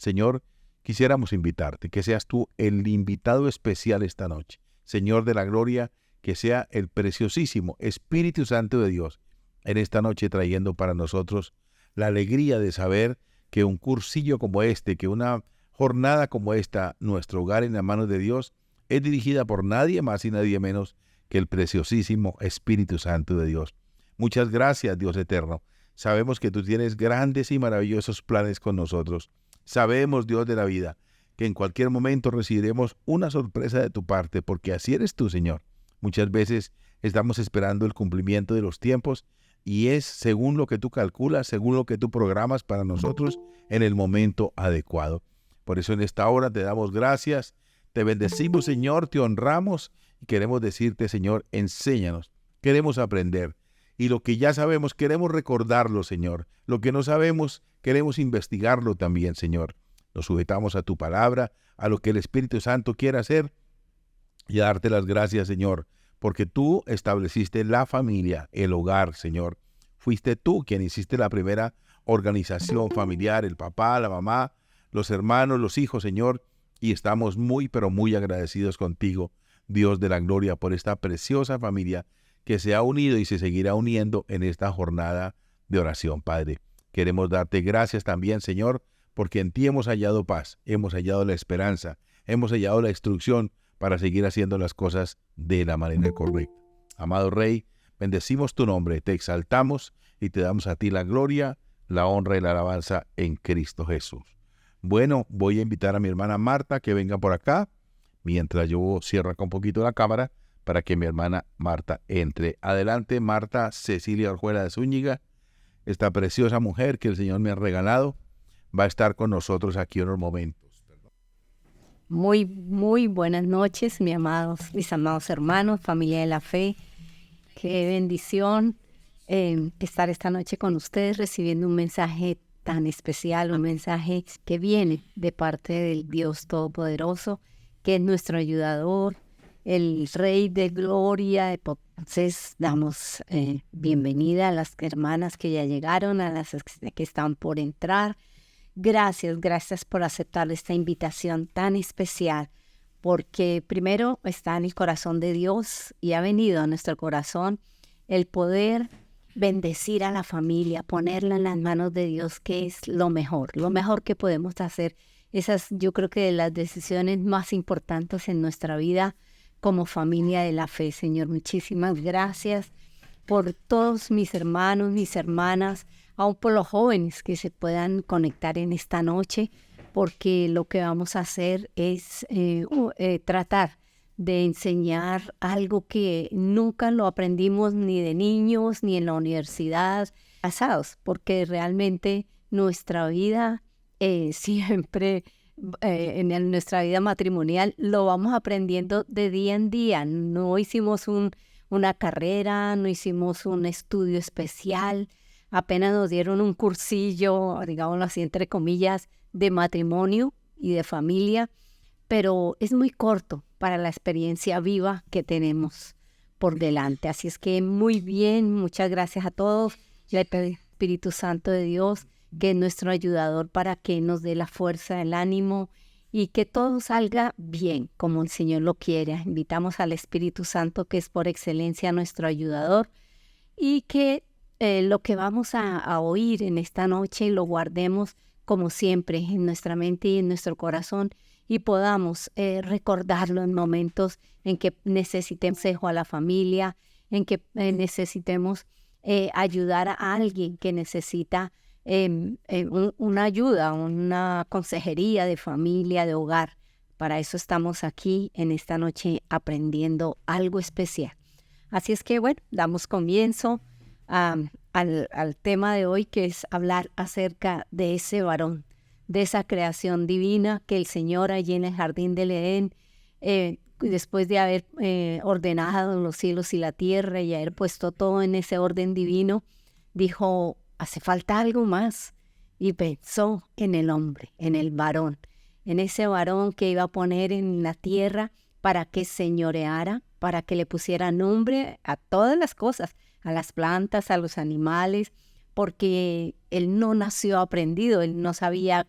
Señor, quisiéramos invitarte, que seas tú el invitado especial esta noche. Señor de la gloria, que sea el preciosísimo Espíritu Santo de Dios en esta noche trayendo para nosotros la alegría de saber que un cursillo como este, que una jornada como esta, nuestro hogar en las manos de Dios, es dirigida por nadie más y nadie menos que el preciosísimo Espíritu Santo de Dios. Muchas gracias, Dios eterno. Sabemos que tú tienes grandes y maravillosos planes con nosotros. Sabemos, Dios de la vida, que en cualquier momento recibiremos una sorpresa de tu parte, porque así eres tú, Señor. Muchas veces estamos esperando el cumplimiento de los tiempos y es según lo que tú calculas, según lo que tú programas para nosotros en el momento adecuado. Por eso en esta hora te damos gracias, te bendecimos, Señor, te honramos y queremos decirte, Señor, enséñanos. Queremos aprender. Y lo que ya sabemos, queremos recordarlo, Señor. Lo que no sabemos, queremos investigarlo también, Señor. Nos sujetamos a tu palabra, a lo que el Espíritu Santo quiere hacer y a darte las gracias, Señor, porque tú estableciste la familia, el hogar, Señor. Fuiste tú quien hiciste la primera organización familiar, el papá, la mamá, los hermanos, los hijos, Señor, y estamos muy, pero muy agradecidos contigo, Dios de la gloria, por esta preciosa familia que se ha unido y se seguirá uniendo en esta jornada de oración, Padre. Queremos darte gracias también, Señor, porque en ti hemos hallado paz, hemos hallado la esperanza, hemos hallado la instrucción para seguir haciendo las cosas de la manera correcta. Amado Rey, bendecimos tu nombre, te exaltamos y te damos a ti la gloria, la honra y la alabanza en Cristo Jesús. Bueno, voy a invitar a mi hermana Marta que venga por acá, mientras yo cierro acá un poquito la cámara, para que mi hermana Marta entre. Adelante, Marta Cecilia Orjuela de Zúñiga, esta preciosa mujer que el Señor me ha regalado, va a estar con nosotros aquí en unos momentos. Muy buenas noches, mis amados hermanos, familia de la fe. Qué bendición estar esta noche con ustedes recibiendo un mensaje tan especial, un mensaje que viene de parte del Dios Todopoderoso, que es nuestro ayudador, el Rey de Gloria. Entonces damos bienvenida a las hermanas que ya llegaron, a las que están por entrar. Gracias por aceptar esta invitación tan especial, porque primero está en el corazón de Dios y ha venido a nuestro corazón el poder bendecir a la familia, ponerla en las manos de Dios, que es lo mejor que podemos hacer. Esas, yo creo que de las decisiones más importantes en nuestra vida como familia de la fe. Señor, muchísimas gracias por todos mis hermanos, mis hermanas, aún por los jóvenes que se puedan conectar en esta noche, porque lo que vamos a hacer es tratar de enseñar algo que nunca lo aprendimos ni de niños ni en la universidad, pasados, porque realmente nuestra vida siempre, nuestra vida matrimonial, lo vamos aprendiendo de día en día. No hicimos una carrera, no hicimos un estudio especial, apenas nos dieron un cursillo, digámoslo así, entre comillas, de matrimonio y de familia, pero es muy corto para la experiencia viva que tenemos por delante. Así es que muy bien, muchas gracias a todos. Le pido al Espíritu Santo de Dios, que es nuestro ayudador, para que nos dé la fuerza, el ánimo y que todo salga bien como el Señor lo quiere. Invitamos al Espíritu Santo, que es por excelencia nuestro ayudador, y que lo que vamos a oír en esta noche lo guardemos como siempre en nuestra mente y en nuestro corazón, y podamos recordarlo en momentos en que necesitemos consejo a la familia, en que necesitemos ayudar a alguien que necesita una ayuda, una consejería de familia, de hogar. Para eso estamos aquí en esta noche aprendiendo algo especial. Así es que bueno, damos comienzo al tema de hoy, que es hablar acerca de ese varón, de esa creación divina que el Señor allí en el jardín del Edén, después de haber ordenado los cielos y la tierra y haber puesto todo en ese orden divino, dijo, hace falta algo más, y pensó en el hombre, en el varón, en ese varón que iba a poner en la tierra para que señoreara, para que le pusiera nombre a todas las cosas, a las plantas, a los animales, porque él no nació aprendido, él no sabía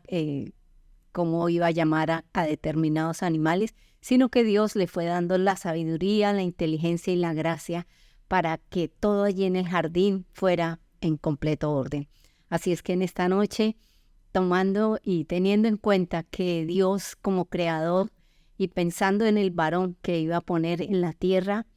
cómo iba a llamar a determinados animales, sino que Dios le fue dando la sabiduría, la inteligencia y la gracia para que todo allí en el jardín fuera en completo orden. Así es que en esta noche, tomando y teniendo en cuenta que Dios como creador y pensando en el varón que iba a poner en la tierra,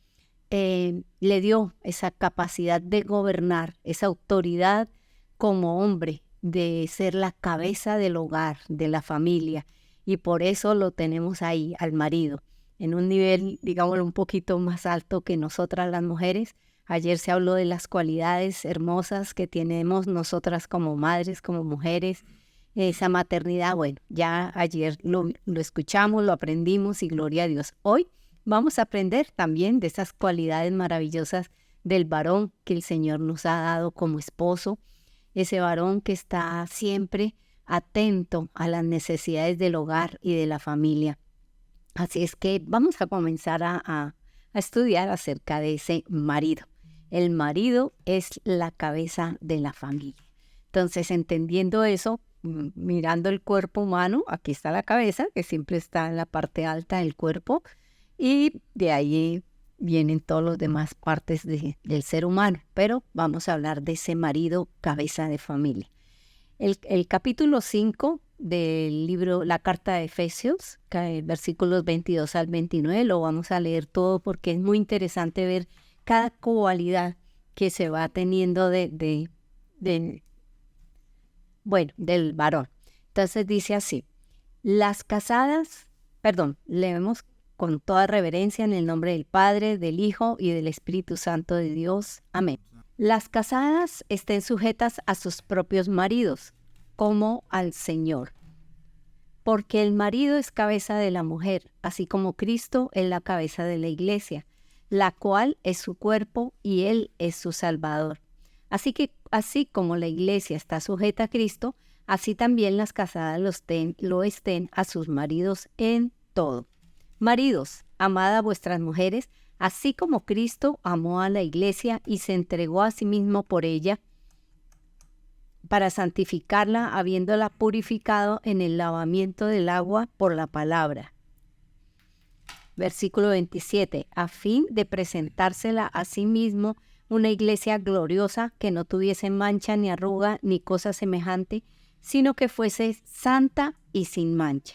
le dio esa capacidad de gobernar, esa autoridad como hombre, de ser la cabeza del hogar, de la familia. Y por eso lo tenemos ahí, al marido, en un nivel, digámoslo, un poquito más alto que nosotras las mujeres. Ayer se habló de las cualidades hermosas que tenemos nosotras como madres, como mujeres, esa maternidad. Bueno, ya ayer lo escuchamos, lo aprendimos y gloria a Dios. Hoy vamos a aprender también de esas cualidades maravillosas del varón que el Señor nos ha dado como esposo, ese varón que está siempre atento a las necesidades del hogar y de la familia. Así es que vamos a comenzar a estudiar acerca de ese marido. El marido es la cabeza de la familia. Entonces, entendiendo eso, mirando el cuerpo humano, aquí está la cabeza, que siempre está en la parte alta del cuerpo, y de ahí vienen todas las demás partes del ser humano. Pero vamos a hablar de ese marido, cabeza de familia. El capítulo 5 del libro, la carta de Efesios, versículos 22 al 29, lo vamos a leer todo porque es muy interesante ver cada cualidad que se va teniendo del varón. Entonces dice así: leemos con toda reverencia en el nombre del Padre, del Hijo y del Espíritu Santo de Dios. Amén. Las casadas estén sujetas a sus propios maridos, como al Señor. Porque el marido es cabeza de la mujer, así como Cristo es la cabeza de la iglesia, la cual es su cuerpo y Él es su Salvador. Así como la iglesia está sujeta a Cristo, así también las casadas lo estén a sus maridos en todo. Maridos, amad a vuestras mujeres, así como Cristo amó a la iglesia y se entregó a sí mismo por ella, para santificarla, habiéndola purificado en el lavamiento del agua por la palabra. Versículo 27, a fin de presentársela a sí mismo una iglesia gloriosa, que no tuviese mancha ni arruga ni cosa semejante, sino que fuese santa y sin mancha.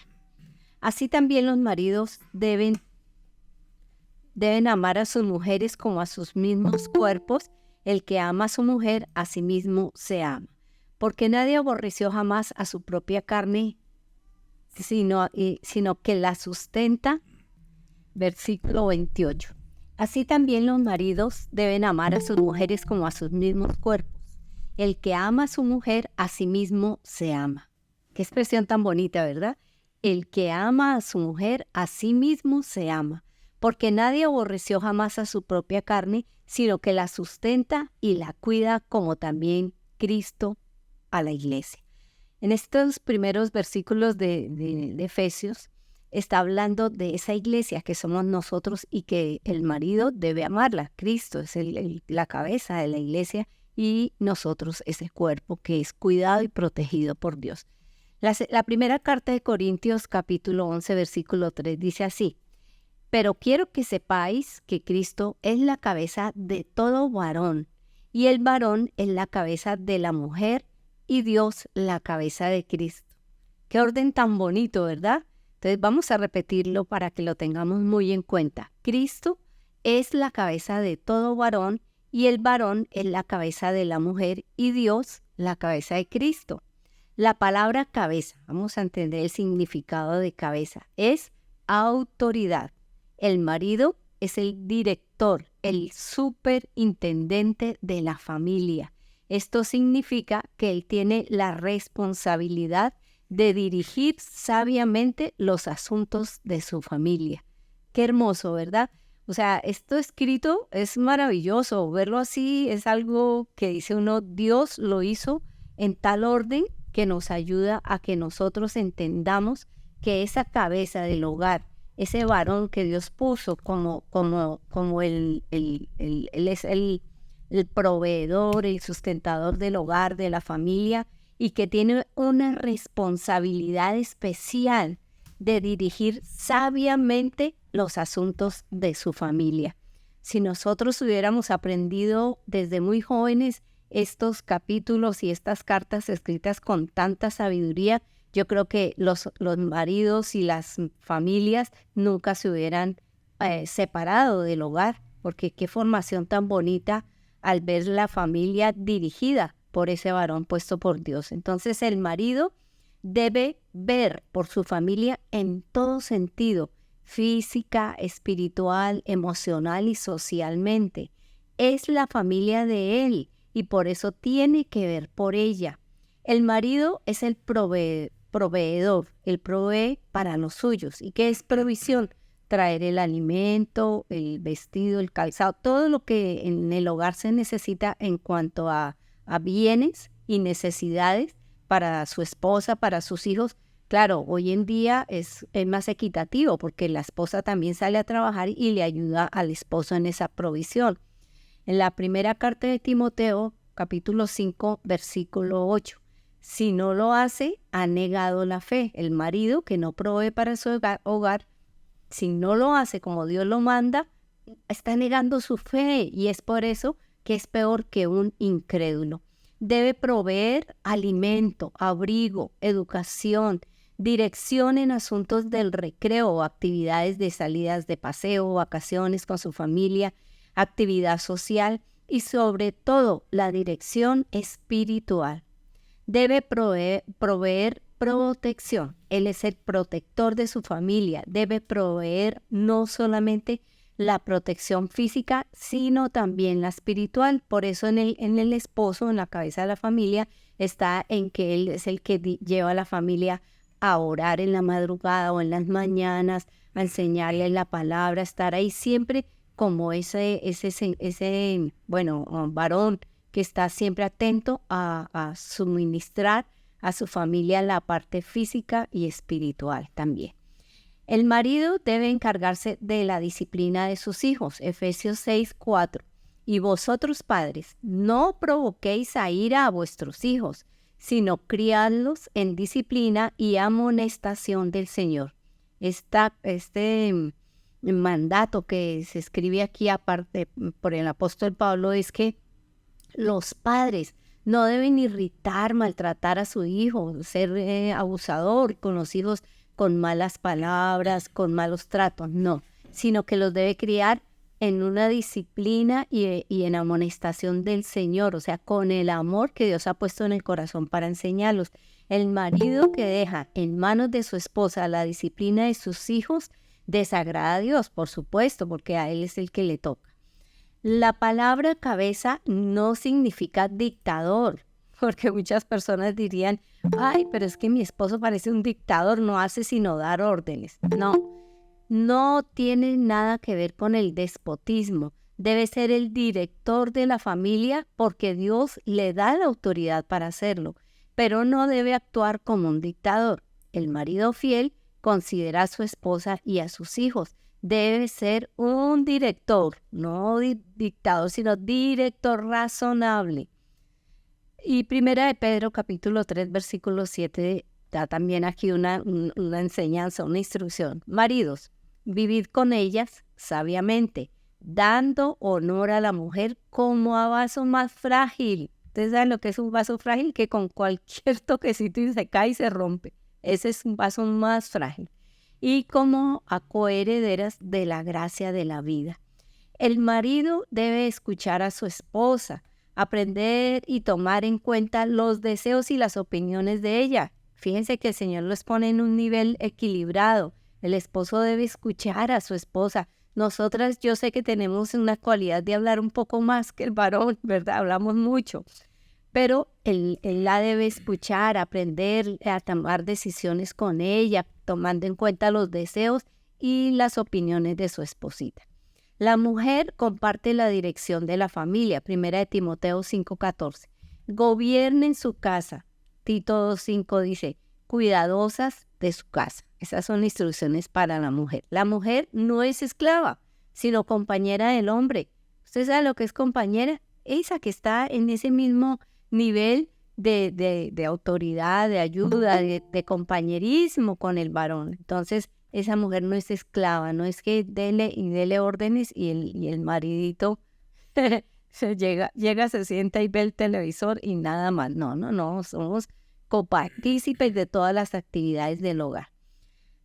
Así también los maridos deben amar a sus mujeres como a sus mismos cuerpos. El que ama a su mujer, a sí mismo se ama. Porque nadie aborreció jamás a su propia carne, sino que la sustenta. Versículo 28. Así también los maridos deben amar a sus mujeres como a sus mismos cuerpos. El que ama a su mujer, a sí mismo se ama. Qué expresión tan bonita, ¿verdad? El que ama a su mujer, a sí mismo se ama. Porque nadie aborreció jamás a su propia carne, sino que la sustenta y la cuida, como también Cristo a la iglesia. En estos primeros versículos de Efesios, está hablando de esa iglesia que somos nosotros y que el marido debe amarla. Cristo es la cabeza de la iglesia y nosotros ese cuerpo que es cuidado y protegido por Dios. La primera carta de Corintios, capítulo 11, versículo 3, dice así: pero quiero que sepáis que Cristo es la cabeza de todo varón, y el varón es la cabeza de la mujer, y Dios la cabeza de Cristo. Qué orden tan bonito, ¿verdad? Entonces vamos a repetirlo para que lo tengamos muy en cuenta. Cristo es la cabeza de todo varón, y el varón es la cabeza de la mujer, y Dios la cabeza de Cristo. La palabra cabeza, vamos a entender el significado de cabeza, es autoridad. El marido es el director, el superintendente de la familia. Esto significa que él tiene la responsabilidad de dirigir sabiamente los asuntos de su familia. Qué hermoso, ¿verdad? O sea, esto escrito es maravilloso. Verlo así es algo que dice uno, Dios lo hizo en tal orden que nos ayuda a que nosotros entendamos que esa cabeza del hogar, ese varón que Dios puso como él es el proveedor, el sustentador del hogar, de la familia, y que tiene una responsabilidad especial de dirigir sabiamente los asuntos de su familia. Si nosotros hubiéramos aprendido desde muy jóvenes estos capítulos y estas cartas escritas con tanta sabiduría, yo creo que los maridos y las familias nunca se hubieran separado del hogar, porque qué formación tan bonita al ver la familia dirigida por ese varón puesto por Dios. Entonces el marido debe ver por su familia en todo sentido, física, espiritual, emocional y socialmente. Es la familia de él y por eso tiene que ver por ella. El marido es el proveedor, él provee para los suyos. ¿Y qué es provisión? Traer el alimento, el vestido, el calzado, todo lo que en el hogar se necesita en cuanto a bienes y necesidades para su esposa, para sus hijos. Claro, hoy en día es más equitativo porque la esposa también sale a trabajar y le ayuda al esposo en esa provisión. En la primera carta de Timoteo, capítulo 5, versículo 8. Si no lo hace, ha negado la fe. El marido que no provee para su hogar, si no lo hace como Dios lo manda, está negando su fe y es por eso que es peor que un incrédulo. Debe proveer alimento, abrigo, educación, dirección en asuntos del recreo o actividades de salidas de paseo, vacaciones con su familia, actividad social y sobre todo la dirección espiritual. Debe proveer protección. Él es el protector de su familia. Debe proveer no solamente la protección física, sino también la espiritual. Por eso en el esposo, en la cabeza de la familia, está en que él es el que lleva a la familia a orar en la madrugada o en las mañanas, a enseñarle la palabra, a estar ahí siempre como ese varón que está siempre atento a suministrar a su familia la parte física y espiritual también. El marido debe encargarse de la disciplina de sus hijos, Efesios 6:4. Y vosotros, padres, no provoquéis a ira a vuestros hijos, sino criadlos en disciplina y amonestación del Señor. Este mandato que se escribe aquí aparte por el apóstol Pablo es que los padres no deben irritar, maltratar a su hijo, ser abusador con los hijos con malas palabras, con malos tratos, no, sino que los debe criar en una disciplina y en amonestación del Señor, o sea, con el amor que Dios ha puesto en el corazón para enseñarlos. El marido que deja en manos de su esposa la disciplina de sus hijos desagrada a Dios, por supuesto, porque a él es el que le toca. La palabra cabeza no significa dictador, porque muchas personas dirían, ay, pero es que mi esposo parece un dictador, no hace sino dar órdenes. No tiene nada que ver con el despotismo. Debe ser el director de la familia porque Dios le da la autoridad para hacerlo, pero no debe actuar como un dictador. El marido fiel considera a su esposa y a sus hijos. Debe ser un director, no dictador, sino director razonable. Y Primera de Pedro, capítulo 3, versículo 7, da también aquí una enseñanza, una instrucción. Maridos, vivid con ellas sabiamente, dando honor a la mujer como a vaso más frágil. Ustedes saben lo que es un vaso frágil, que con cualquier toquecito y se cae y se rompe. Ese es un vaso más frágil. Y como a coherederas de la gracia de la vida. El marido debe escuchar a su esposa, aprender y tomar en cuenta los deseos y las opiniones de ella. Fíjense que el Señor los pone en un nivel equilibrado. El esposo debe escuchar a su esposa. Nosotras, yo sé que tenemos una cualidad de hablar un poco más que el varón, ¿verdad? Hablamos mucho. Pero él la debe escuchar, aprender a tomar decisiones con ella, tomando en cuenta los deseos y las opiniones de su esposita. La mujer comparte la dirección de la familia, 1 de Timoteo 5:14. Gobiernen su casa. Tito 2:5 dice, cuidadosas de su casa. Esas son instrucciones para la mujer. La mujer no es esclava, sino compañera del hombre. ¿Usted sabe lo que es compañera? Esa que está en ese mismo nivel de autoridad, de ayuda, de compañerismo con el varón. Entonces, esa mujer no es esclava, no es que dele órdenes y el maridito llega, se sienta y ve el televisor y nada más. No, somos copartícipes de todas las actividades del hogar.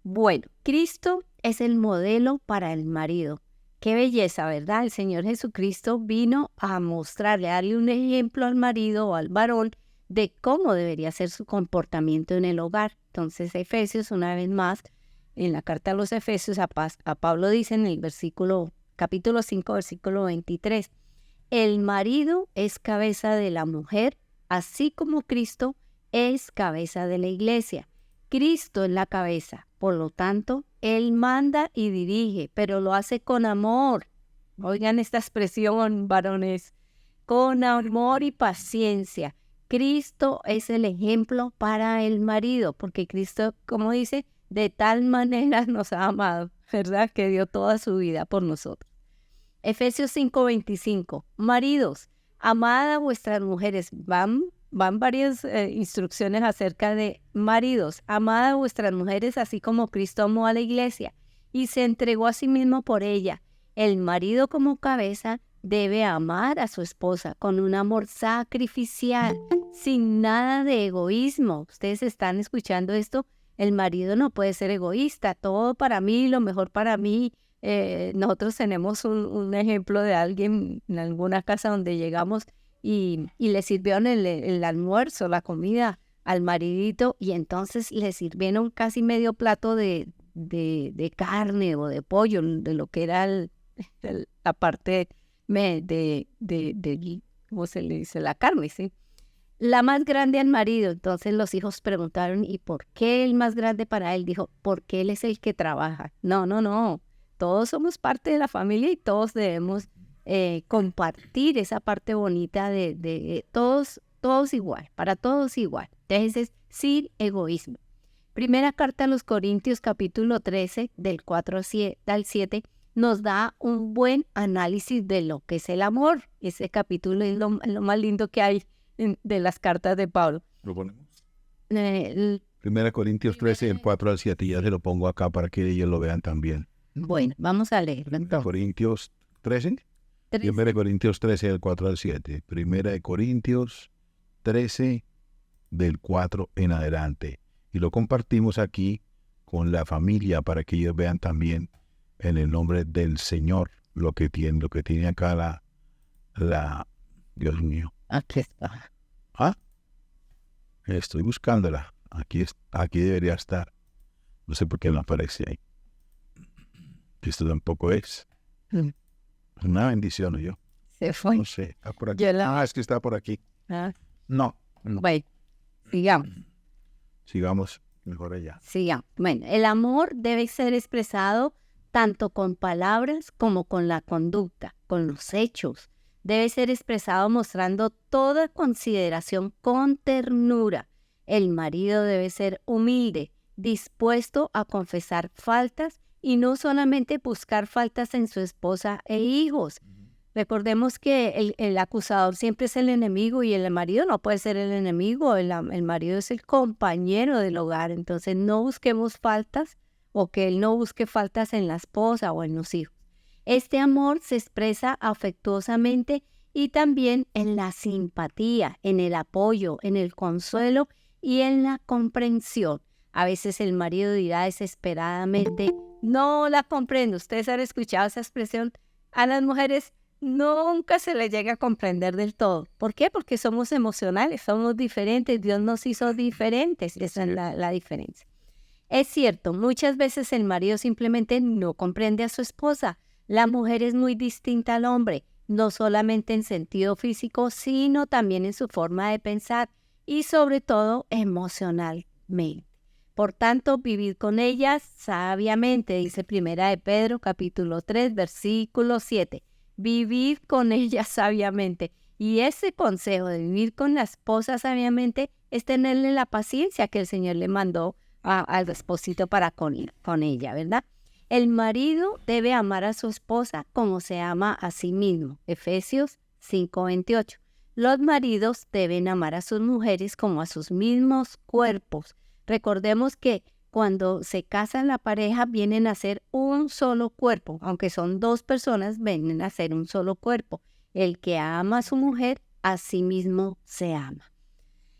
Bueno, Cristo es el modelo para el marido. Qué belleza, ¿verdad? El Señor Jesucristo vino a mostrarle, a darle un ejemplo al marido o al varón de cómo debería ser su comportamiento en el hogar. Entonces, Efesios, una vez más, en la carta a los Efesios, a Pablo dice en el capítulo 5, versículo 23, el marido es cabeza de la mujer, así como Cristo es cabeza de la iglesia. Cristo es la cabeza, por lo tanto, Él manda y dirige, pero lo hace con amor. Oigan esta expresión, varones, con amor y paciencia. Cristo es el ejemplo para el marido, porque Cristo, como dice, de tal manera nos ha amado, ¿verdad? Que dio toda su vida por nosotros. Efesios 5:25, maridos, amad a vuestras mujeres. Van varias instrucciones acerca de maridos. Amad a vuestras mujeres así como Cristo amó a la iglesia y se entregó a sí mismo por ella. El marido como cabeza debe amar a su esposa con un amor sacrificial, sin nada de egoísmo. Ustedes están escuchando esto. El marido no puede ser egoísta. Todo para mí, lo mejor para mí. Nosotros tenemos un ejemplo de alguien en alguna casa donde llegamos y le sirvieron el almuerzo, la comida al maridito y entonces le sirvieron casi medio plato de carne o de pollo, de lo que era la parte ¿cómo se le dice? La carne, ¿sí? La más grande al marido. Entonces los hijos preguntaron, ¿y por qué el más grande para él? Dijo, porque él es el que trabaja. No. Todos somos parte de la familia y todos debemos compartir esa parte bonita de todos igual, para todos igual. Entonces, sin egoísmo. Primera carta a los Corintios, capítulo 13, del 4 al 7, nos da un buen análisis de lo que es el amor. Ese capítulo es lo más lindo que hay de las cartas de Pablo. ¿Lo ponemos? Primera Corintios 13, del 4 al 7, ya se lo pongo acá para que ellos lo vean también. Bueno, vamos a leerlo entonces. Corintios 13. Primera de Corintios 13, del 4 al 7. Primera de Corintios 13, del 4 en adelante. Y lo compartimos aquí con la familia para que ellos vean también en el nombre del Señor lo que tiene acá la Dios mío. Aquí está. Estoy buscándola. Aquí debería estar. No sé por qué no aparece ahí. Esto tampoco es. Una bendición, yo. Se fue. No sé, está por aquí. Es que está por aquí. No. Bueno, sigamos. Sigamos mejor allá. Sigamos. Bueno, el amor debe ser expresado tanto con palabras como con la conducta, con los hechos. Debe ser expresado mostrando toda consideración con ternura. El marido debe ser humilde, dispuesto a confesar faltas y no solamente buscar faltas en su esposa e hijos. Recordemos que el acusador siempre es el enemigo y el marido no puede ser el enemigo, el marido es el compañero del hogar. Entonces no busquemos faltas o que él no busque faltas en la esposa o en los hijos. Este amor se expresa afectuosamente y también en la simpatía, en el apoyo, en el consuelo y en la comprensión. A veces el marido dirá desesperadamente, no la comprendo. Ustedes han escuchado esa expresión. A las mujeres nunca se les llega a comprender del todo. ¿Por qué? Porque somos emocionales, somos diferentes. Dios nos hizo diferentes. Esa es la diferencia. Es cierto, muchas veces el marido simplemente no comprende a su esposa. La mujer es muy distinta al hombre, no solamente en sentido físico, sino también en su forma de pensar y sobre todo emocionalmente. Por tanto, vivid con ellas sabiamente, dice Primera de Pedro, capítulo 3, versículo 7. Vivid con ellas sabiamente. Y ese consejo de vivir con la esposa sabiamente es tenerle la paciencia que el Señor le mandó al esposito para con ella, ¿verdad? El marido debe amar a su esposa como se ama a sí mismo. Efesios 5:28. Los maridos deben amar a sus mujeres como a sus mismos cuerpos. Recordemos que cuando se casan la pareja vienen a ser un solo cuerpo, aunque son dos personas, vienen a ser un solo cuerpo. El que ama a su mujer, a sí mismo se ama.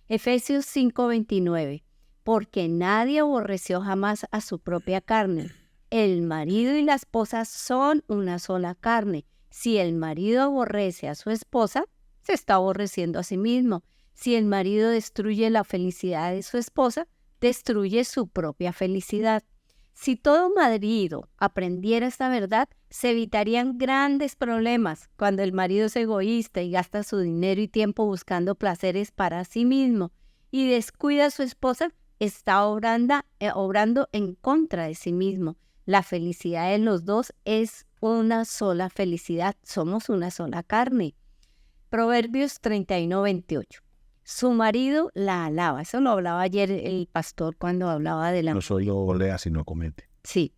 Efesios 5:29. Porque nadie aborreció jamás a su propia carne. El marido y la esposa son una sola carne. Si el marido aborrece a su esposa, se está aborreciendo a sí mismo. Si el marido destruye la felicidad de su esposa, destruye su propia felicidad. Si todo marido aprendiera esta verdad, se evitarían grandes problemas cuando el marido es egoísta y gasta su dinero y tiempo buscando placeres para sí mismo y descuida a su esposa, está obrando en contra de sí mismo. La felicidad de los dos es una sola felicidad, somos una sola carne. Proverbios 31:28. Su marido la alaba. Eso lo hablaba ayer el pastor cuando hablaba de la... No solo lea, sino comente. Sí.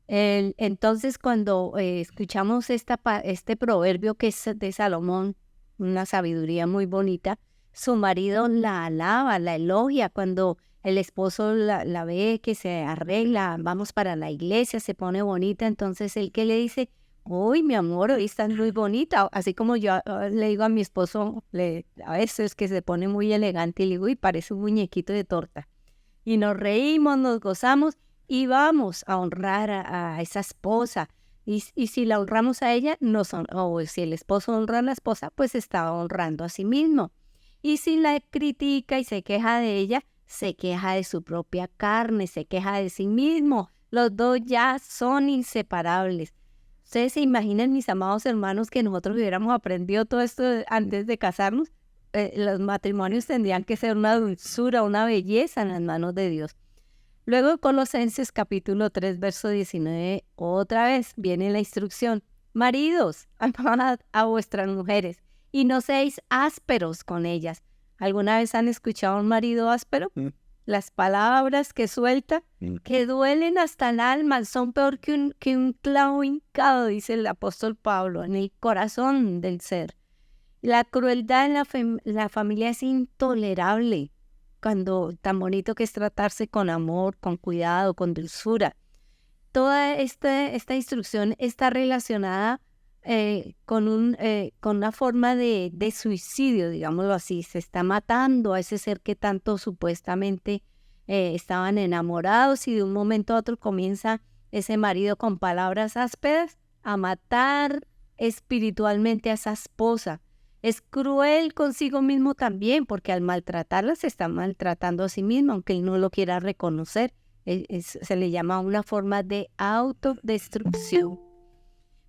Entonces, cuando escuchamos este proverbio que es de Salomón, una sabiduría muy bonita, su marido la alaba, la elogia. Cuando el esposo la ve que se arregla, vamos para la iglesia, se pone bonita, entonces él que le dice, uy, mi amor, hoy estás muy bonita. Así como yo le digo a mi esposo, a veces que se pone muy elegante y le digo, uy, parece un muñequito de torta. Y nos reímos, nos gozamos y vamos a honrar a esa esposa. Y si la honramos a ella, o si el esposo honra a la esposa, pues está honrando a sí mismo. Y si la critica y se queja de ella, se queja de su propia carne, se queja de sí mismo. Los dos ya son inseparables. Ustedes se imaginan, mis amados hermanos, que nosotros hubiéramos aprendido todo esto antes de casarnos. Los matrimonios tendrían que ser una dulzura, una belleza en las manos de Dios. Luego, Colosenses capítulo 3, verso 19, otra vez viene la instrucción. Maridos, amad a vuestras mujeres y no seáis ásperos con ellas. ¿Alguna vez han escuchado a un marido áspero? Las palabras que suelta, que duelen hasta el alma, son peor que un clavo hincado, dice el apóstol Pablo, en el corazón del ser. La crueldad en la familia es intolerable, cuando tan bonito que es tratarse con amor, con cuidado, con dulzura. Toda esta instrucción está relacionada con una forma de suicidio, digámoslo así. Se está matando a ese ser que tanto supuestamente estaban enamorados, y de un momento a otro comienza ese marido con palabras ásperas a matar espiritualmente a esa esposa. Es cruel consigo mismo también, porque al maltratarla se está maltratando a sí mismo, aunque él no lo quiera reconocer. Se le llama una forma de autodestrucción.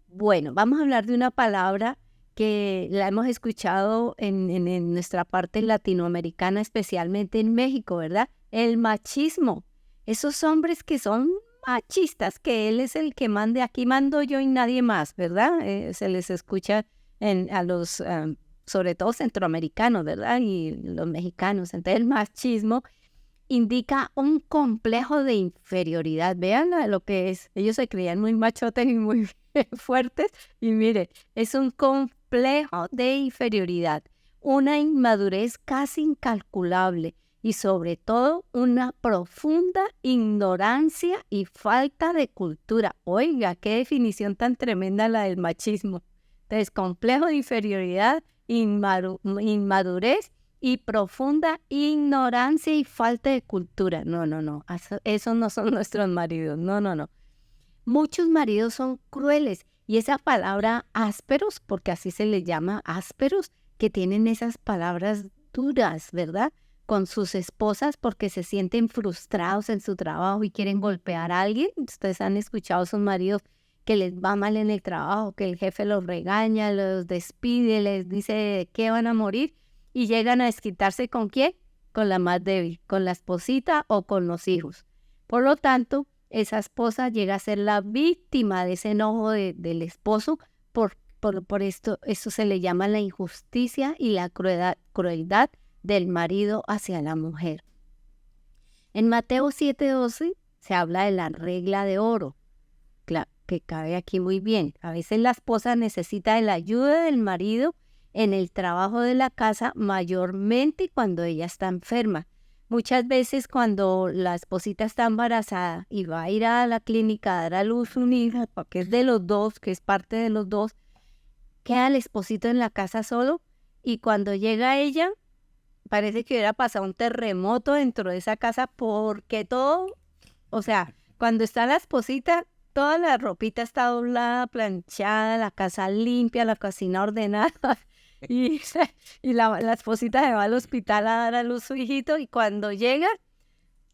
Bueno, vamos a hablar de una palabra que la hemos escuchado en nuestra parte latinoamericana, especialmente en México, ¿verdad? El machismo. Esos hombres que son machistas, que él es el que mande, aquí mando yo y nadie más, ¿verdad? Se les escucha a los, sobre todo centroamericanos, ¿verdad? Y los mexicanos. Entonces el machismo indica un complejo de inferioridad. Vean lo que es. Ellos se creían muy machotes y muy fuertes. Y mire, es un complejo de inferioridad, una inmadurez casi incalculable y sobre todo una profunda ignorancia y falta de cultura. Oiga, qué definición tan tremenda la del machismo. Entonces, complejo de inferioridad, inmadurez y profunda ignorancia y falta de cultura. No. Esos no son nuestros maridos. No. Muchos maridos son crueles. Y esa palabra ásperos, porque así se les llama, ásperos, que tienen esas palabras duras, ¿verdad? Con sus esposas porque se sienten frustrados en su trabajo y quieren golpear a alguien. Ustedes han escuchado a sus maridos que les va mal en el trabajo, que el jefe los regaña, los despide, les dice que van a morir. Y llegan a desquitarse ¿con quién? Con la más débil, con la esposita o con los hijos. Por lo tanto, esa esposa llega a ser la víctima de ese enojo del esposo. Por esto se le llama la injusticia y la crueldad del marido hacia la mujer. En Mateo 7:12 se habla de la regla de oro, que cabe aquí muy bien. A veces la esposa necesita de la ayuda del marido en el trabajo de la casa, mayormente cuando ella está enferma. Muchas veces cuando la esposita está embarazada y va a ir a la clínica a dar a luz un hijo, porque es de los dos, que es parte de los dos, queda el esposito en la casa solo y cuando llega ella, parece que hubiera pasado un terremoto dentro de esa casa porque todo, o sea, cuando está la esposita, toda la ropita está doblada, planchada, la casa limpia, la cocina ordenada. Y, y la esposita se va al hospital a dar a luz su hijito y cuando llega,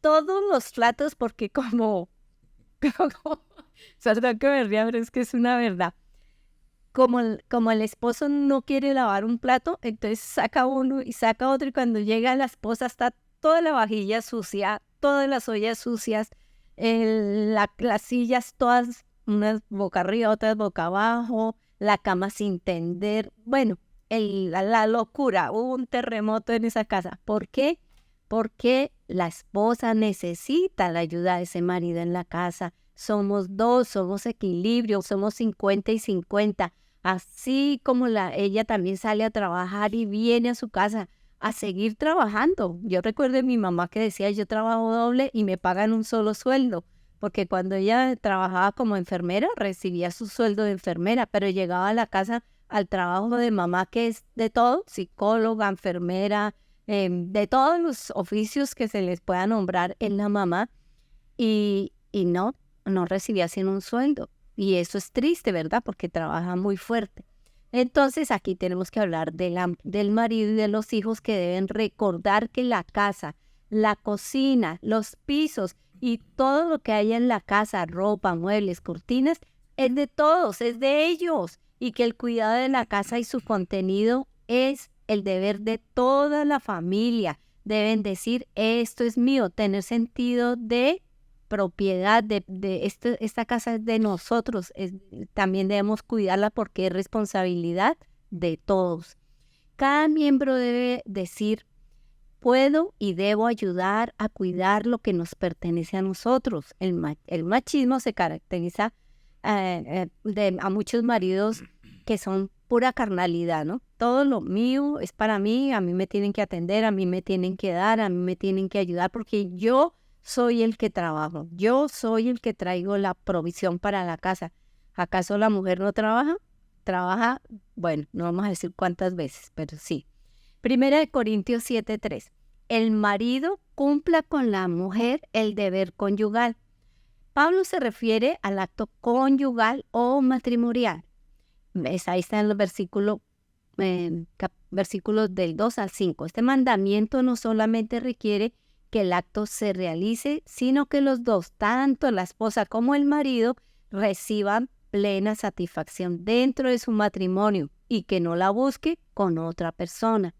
todos los platos, porque perdón que me ría, pero es que es una verdad. Como el esposo no quiere lavar un plato, entonces saca uno y saca otro y cuando llega la esposa está toda la vajilla sucia, todas las ollas sucias, las sillas todas, unas boca arriba, otras boca abajo, la cama sin tender, bueno, la locura, hubo un terremoto en esa casa. ¿Por qué? Porque la esposa necesita la ayuda de ese marido en la casa. Somos dos, somos equilibrio, somos 50 y 50. Así como ella también sale a trabajar y viene a su casa a seguir trabajando. Yo recuerdo a mi mamá que decía, yo trabajo doble y me pagan un solo sueldo, porque cuando ella trabajaba como enfermera, recibía su sueldo de enfermera, pero llegaba a la casa al trabajo de mamá, que es de todo, psicóloga, enfermera, de todos los oficios que se les pueda nombrar en la mamá, y no recibía sino un sueldo. Y eso es triste, ¿verdad? Porque trabaja muy fuerte. Entonces aquí tenemos que hablar del marido y de los hijos que deben recordar que la casa, la cocina, los pisos y todo lo que hay en la casa, ropa, muebles, cortinas, es de todos, es de ellos. Y que el cuidado de la casa y su contenido es el deber de toda la familia. Deben decir, esto es mío, tener sentido de propiedad, esta casa es de nosotros, también debemos cuidarla porque es responsabilidad de todos. Cada miembro debe decir, puedo y debo ayudar a cuidar lo que nos pertenece a nosotros. El machismo se caracteriza a muchos maridos que son pura carnalidad, ¿no? Todo lo mío es para mí, a mí me tienen que atender, a mí me tienen que dar, a mí me tienen que ayudar porque yo soy el que trabajo, yo soy el que traigo la provisión para la casa. ¿Acaso la mujer no trabaja? Trabaja, bueno, no vamos a decir cuántas veces, pero sí. 1 Corintios 7:3. El marido cumpla con la mujer el deber conyugal. Pablo se refiere al acto conyugal o matrimonial. Ahí está en los versículos del 2 al 5. Este mandamiento no solamente requiere que el acto se realice, sino que los dos, tanto la esposa como el marido, reciban plena satisfacción dentro de su matrimonio y que no la busque con otra persona.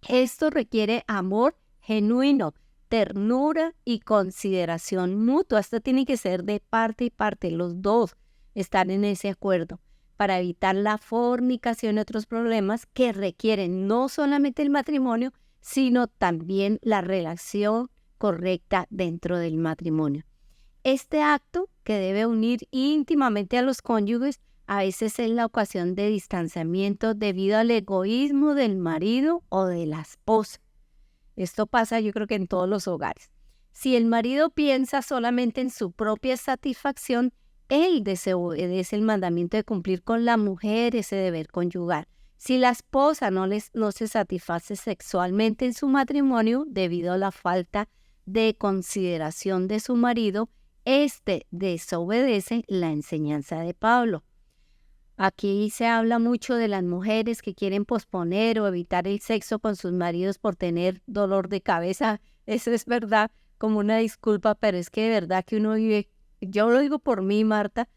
Esto requiere amor genuino, ternura y consideración mutua. Esto tiene que ser de parte y parte, los dos están en ese acuerdo para evitar la fornicación y otros problemas que requieren no solamente el matrimonio, sino también la relación correcta dentro del matrimonio. Este acto, que debe unir íntimamente a los cónyuges, a veces es la ocasión de distanciamiento debido al egoísmo del marido o de la esposa. Esto pasa, yo creo que en todos los hogares. Si el marido piensa solamente en su propia satisfacción, él desobedece el mandamiento de cumplir con la mujer ese deber conyugal. Si la esposa no se satisface sexualmente en su matrimonio debido a la falta de consideración de su marido, éste desobedece la enseñanza de Pablo. Aquí se habla mucho de las mujeres que quieren posponer o evitar el sexo con sus maridos por tener dolor de cabeza. Eso es verdad, como una disculpa, pero es que de verdad que uno vive, yo lo digo por mí, Marta,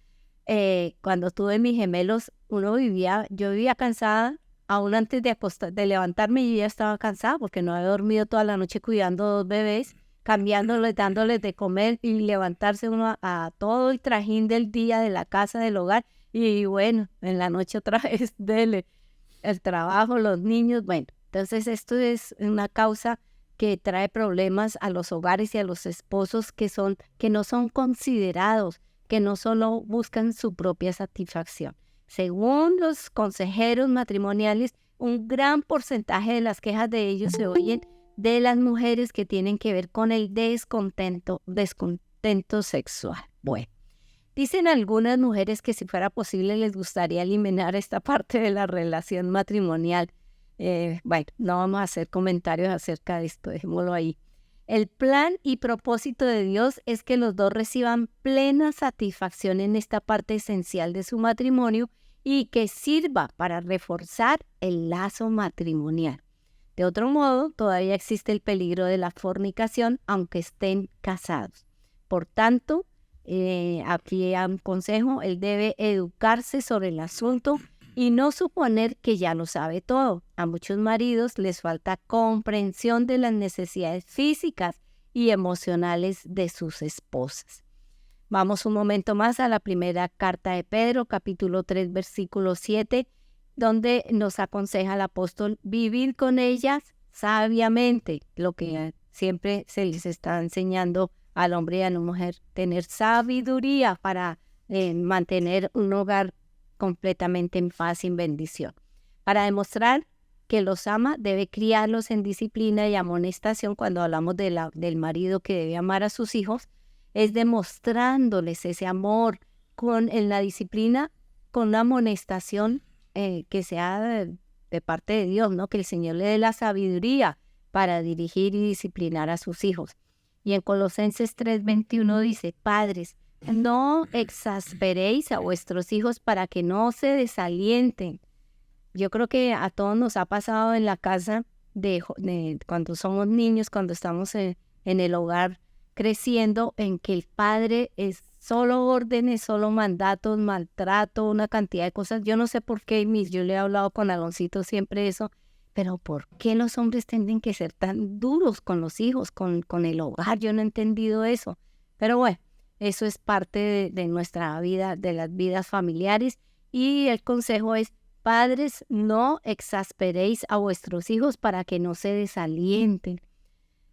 cuando tuve mis gemelos, yo vivía cansada, aún antes de levantarme yo ya estaba cansada porque no había dormido toda la noche cuidando 2 bebés, cambiándoles, dándoles de comer y levantarse uno a todo el trajín del día, de la casa, del hogar. Y bueno, en la noche otra vez dele el trabajo, los niños, bueno. Entonces esto es una causa que trae problemas a los hogares y a los esposos que no son considerados, que no solo buscan su propia satisfacción. Según los consejeros matrimoniales, un gran porcentaje de las quejas de ellos se oyen de las mujeres que tienen que ver con el descontento sexual. Bueno, dicen algunas mujeres que si fuera posible les gustaría eliminar esta parte de la relación matrimonial. Bueno, no vamos a hacer comentarios acerca de esto, dejémoslo ahí. El plan y propósito de Dios es que los dos reciban plena satisfacción en esta parte esencial de su matrimonio y que sirva para reforzar el lazo matrimonial. De otro modo, todavía existe el peligro de la fornicación, aunque estén casados. Por tanto, aquí hay un consejo: él debe educarse sobre el asunto y no suponer que ya lo sabe todo. A muchos maridos les falta comprensión de las necesidades físicas y emocionales de sus esposas. Vamos un momento más a la primera carta de Pedro, capítulo 3, versículo 7, donde nos aconseja el apóstol vivir con ellas sabiamente, lo que siempre se les está enseñando al hombre y a la mujer, tener sabiduría para mantener un hogar completamente en paz y en bendición. Para demostrar que los ama, debe criarlos en disciplina y amonestación. Cuando hablamos del marido que debe amar a sus hijos, es demostrándoles ese amor en la disciplina, con una amonestación que sea de parte de Dios, ¿no? Que el Señor le dé la sabiduría para dirigir y disciplinar a sus hijos. Y en Colosenses 3:21 dice: padres, no exasperéis a vuestros hijos para que no se desalienten. Yo creo que a todos nos ha pasado en la casa cuando somos niños, cuando estamos en el hogar creciendo, en que el padre es solo órdenes, solo mandatos, maltrato, una cantidad de cosas. Yo no sé por qué, yo le he hablado con Aloncito siempre eso, pero ¿por qué los hombres tienden que ser tan duros con los hijos, con el hogar? Yo no he entendido eso. Pero bueno, eso es parte de nuestra vida, de las vidas familiares. Y el consejo es: padres, no exasperéis a vuestros hijos para que no se desalienten.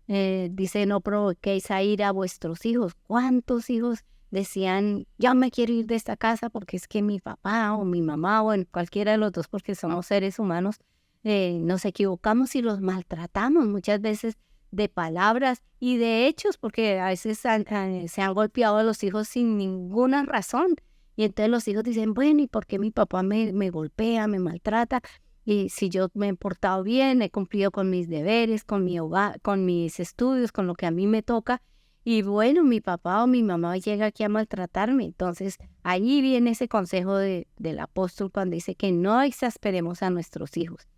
Dice: no provoquéis a ira a vuestros hijos. ¿Cuántos hijos decían: ya me quiero ir de esta casa porque es que mi papá o mi mamá, o en cualquiera de los dos, porque somos seres humanos, nos equivocamos y los maltratamos muchas veces de palabras y de hechos, porque a veces se han golpeado a los hijos sin ninguna razón? Y entonces los hijos dicen: bueno, ¿y por qué mi papá me golpea, me maltrata? Y si yo me he portado bien, he cumplido con mis deberes, con mi hogar, con mis estudios, con lo que a mí me toca, y bueno, mi papá o mi mamá llega aquí a maltratarme. Entonces, ahí viene ese consejo del apóstol cuando dice que no exasperemos a nuestros hijos.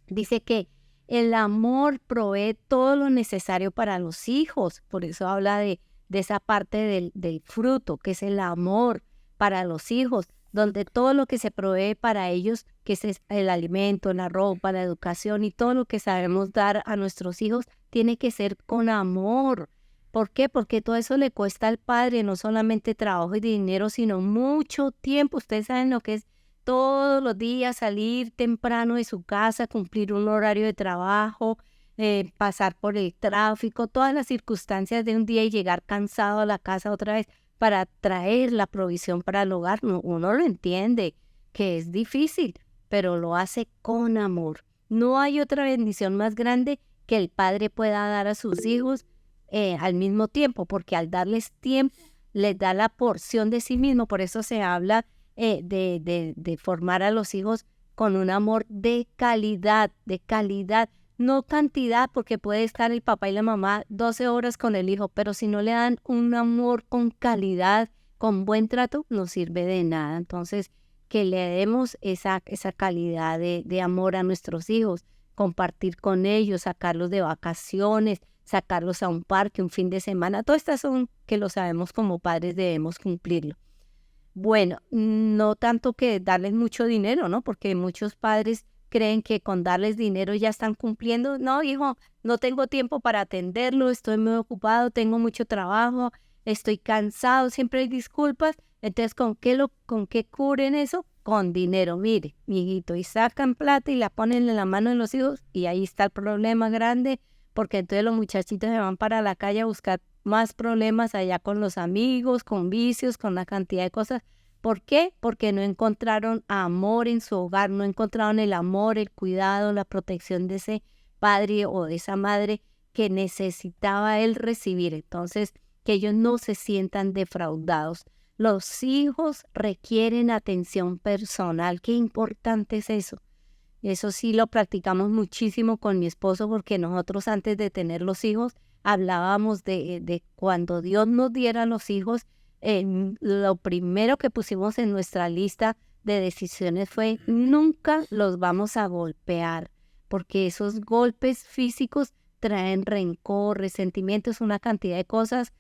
Dice que el amor provee todo lo necesario para los hijos. Por eso habla de esa parte del fruto, que es el amor para los hijos, donde todo lo que se provee para ellos, que es el alimento, la ropa, la educación y todo lo que sabemos dar a nuestros hijos, tiene que ser con amor. ¿Por qué? Porque todo eso le cuesta al padre, no solamente trabajo y dinero, sino mucho tiempo. Ustedes saben lo que es todos los días salir temprano de su casa, cumplir un horario de trabajo, pasar por el tráfico, todas las circunstancias de un día y llegar cansado a la casa otra vez para traer la provisión para el hogar. Uno lo entiende, que es difícil, pero lo hace con amor. No hay otra bendición más grande que el padre pueda dar a sus hijos al mismo tiempo, porque al darles tiempo, les da la porción de sí mismo. Por eso se habla de formar a los hijos con un amor de calidad, no cantidad, porque puede estar el papá y la mamá 12 horas con el hijo, pero si no le dan un amor con calidad, con buen trato, no sirve de nada. Entonces, que le demos esa calidad de amor a nuestros hijos, compartir con ellos, sacarlos de vacaciones, sacarlos a un parque, un fin de semana. Todas estas son que lo sabemos como padres debemos cumplirlo. Bueno, no tanto que darles mucho dinero, ¿no? Porque muchos padres creen que con darles dinero ya están cumpliendo. No, hijo, no tengo tiempo para atenderlo, estoy muy ocupado, tengo mucho trabajo, estoy cansado, siempre hay disculpas. Entonces, ¿con qué cubren eso? Con dinero. Mire, mijito, y sacan plata y la ponen en la mano de los hijos y ahí está el problema grande, porque entonces los muchachitos se van para la calle a buscar más problemas allá con los amigos, con vicios, con una cantidad de cosas, ¿Por qué? Porque no encontraron amor en su hogar, no encontraron el amor, el cuidado, la protección de ese padre o de esa madre que necesitaba él recibir. Entonces, que ellos no se sientan defraudados. Los hijos requieren atención personal. Qué importante es eso. Eso sí lo practicamos muchísimo con mi esposo, porque nosotros antes de tener los hijos hablábamos de cuando Dios nos diera los hijos. Lo primero que pusimos en nuestra lista de decisiones fue: nunca los vamos a golpear, porque esos golpes físicos traen rencor, resentimientos, una cantidad de cosas.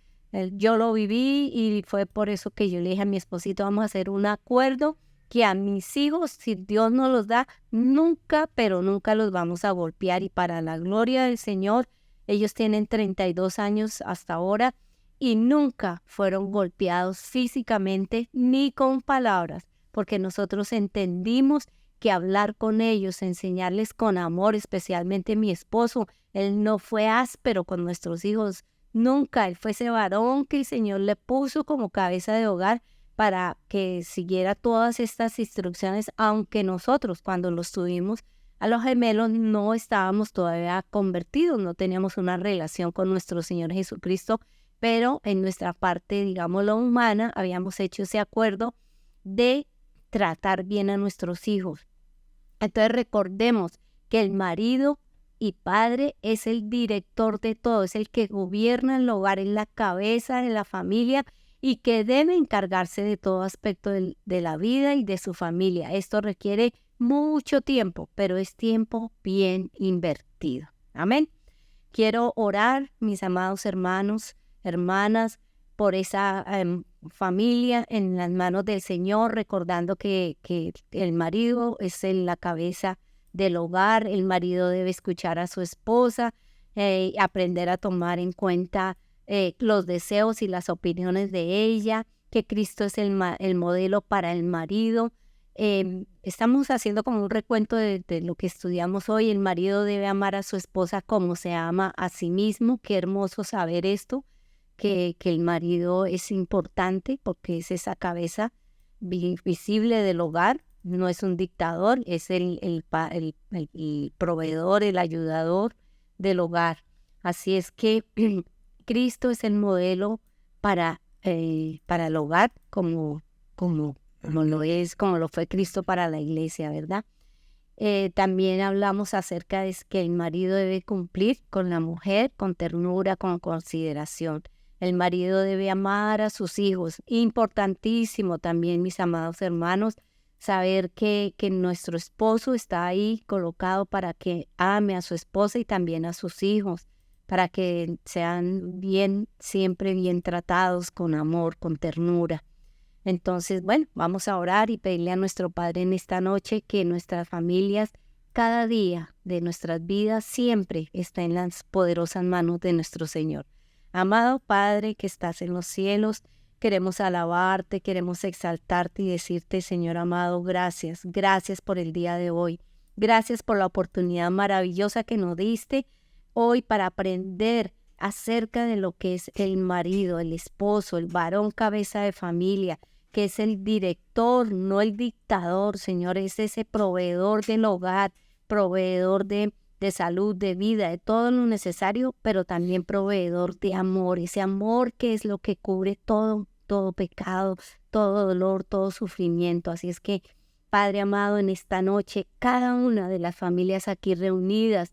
Yo lo viví y fue por eso que yo le dije a mi esposito: vamos a hacer un acuerdo que a mis hijos, si Dios nos los da, nunca, pero nunca los vamos a golpear. Y para la gloria del Señor, ellos tienen 32 años hasta ahora y nunca fueron golpeados físicamente ni con palabras, porque nosotros entendimos que hablar con ellos, enseñarles con amor, especialmente mi esposo, él no fue áspero con nuestros hijos, nunca. Él fue ese varón que el Señor le puso como cabeza de hogar para que siguiera todas estas instrucciones, aunque nosotros cuando los tuvimos a los gemelos no estábamos todavía convertidos, no teníamos una relación con nuestro Señor Jesucristo, pero en nuestra parte, digámoslo, humana, habíamos hecho ese acuerdo de tratar bien a nuestros hijos. Entonces recordemos que el marido y padre es el director de todo, es el que gobierna el hogar, es la cabeza de la familia y que debe encargarse de todo aspecto de la vida y de su familia. Esto requiere mucho tiempo, pero es tiempo bien invertido. Amén. Quiero orar, mis amados hermanos, hermanas, por esa familia en las manos del Señor, recordando que el marido es la cabeza del hogar. El marido debe escuchar a su esposa, aprender a tomar en cuenta los deseos y las opiniones de ella, que Cristo es el modelo para el marido. Estamos haciendo como un recuento de lo que estudiamos hoy. El marido debe amar a su esposa como se ama a sí mismo. Qué hermoso saber esto, que el marido es importante porque es esa cabeza visible del hogar. No es un dictador, es el proveedor, el ayudador del hogar. Así es que Cristo es el modelo para el hogar, como lo fue Cristo para la iglesia, ¿verdad? También hablamos acerca de que el marido debe cumplir con la mujer con ternura, con consideración. El marido debe amar a sus hijos. Importantísimo también, mis amados hermanos, saber que nuestro esposo está ahí colocado para que ame a su esposa y también a sus hijos, para que sean siempre bien tratados, con amor, con ternura. Entonces, bueno, vamos a orar y pedirle a nuestro Padre en esta noche que nuestras familias, cada día de nuestras vidas, siempre está en las poderosas manos de nuestro Señor. Amado Padre que estás en los cielos, queremos alabarte, queremos exaltarte y decirte: Señor amado, gracias. Gracias por el día de hoy. Gracias por la oportunidad maravillosa que nos diste hoy para aprender acerca de lo que es el marido, el esposo, el varón cabeza de familia, que es el director, no el dictador, Señor. Es ese proveedor del hogar, proveedor de salud, de vida, de todo lo necesario, pero también proveedor de amor, ese amor que es lo que cubre todo pecado, todo dolor, todo sufrimiento. Así es que, Padre amado, en esta noche, cada una de las familias aquí reunidas,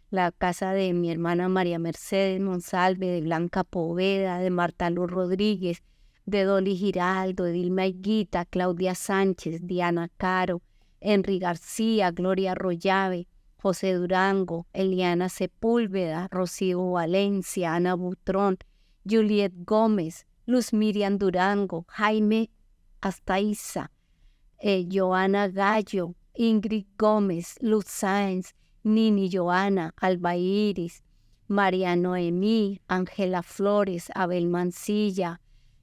la casa de mi hermana María Mercedes Monsalve, de Blanca Poveda, de Marta Luz Rodríguez, de Dolly Giraldo, de Dilma Higuita, Claudia Sánchez, Diana Caro, Henry García, Gloria Arroyave, José Durango, Eliana Sepúlveda, Rocío Valencia, Ana Butrón, Juliet Gómez, Luz Miriam Durango, Jaime Astaiza, Joana Gallo, Ingrid Gómez, Luz Sáenz, Nini Joana, Alba Iris, María Noemí, Ángela Flores, Abel Mancilla,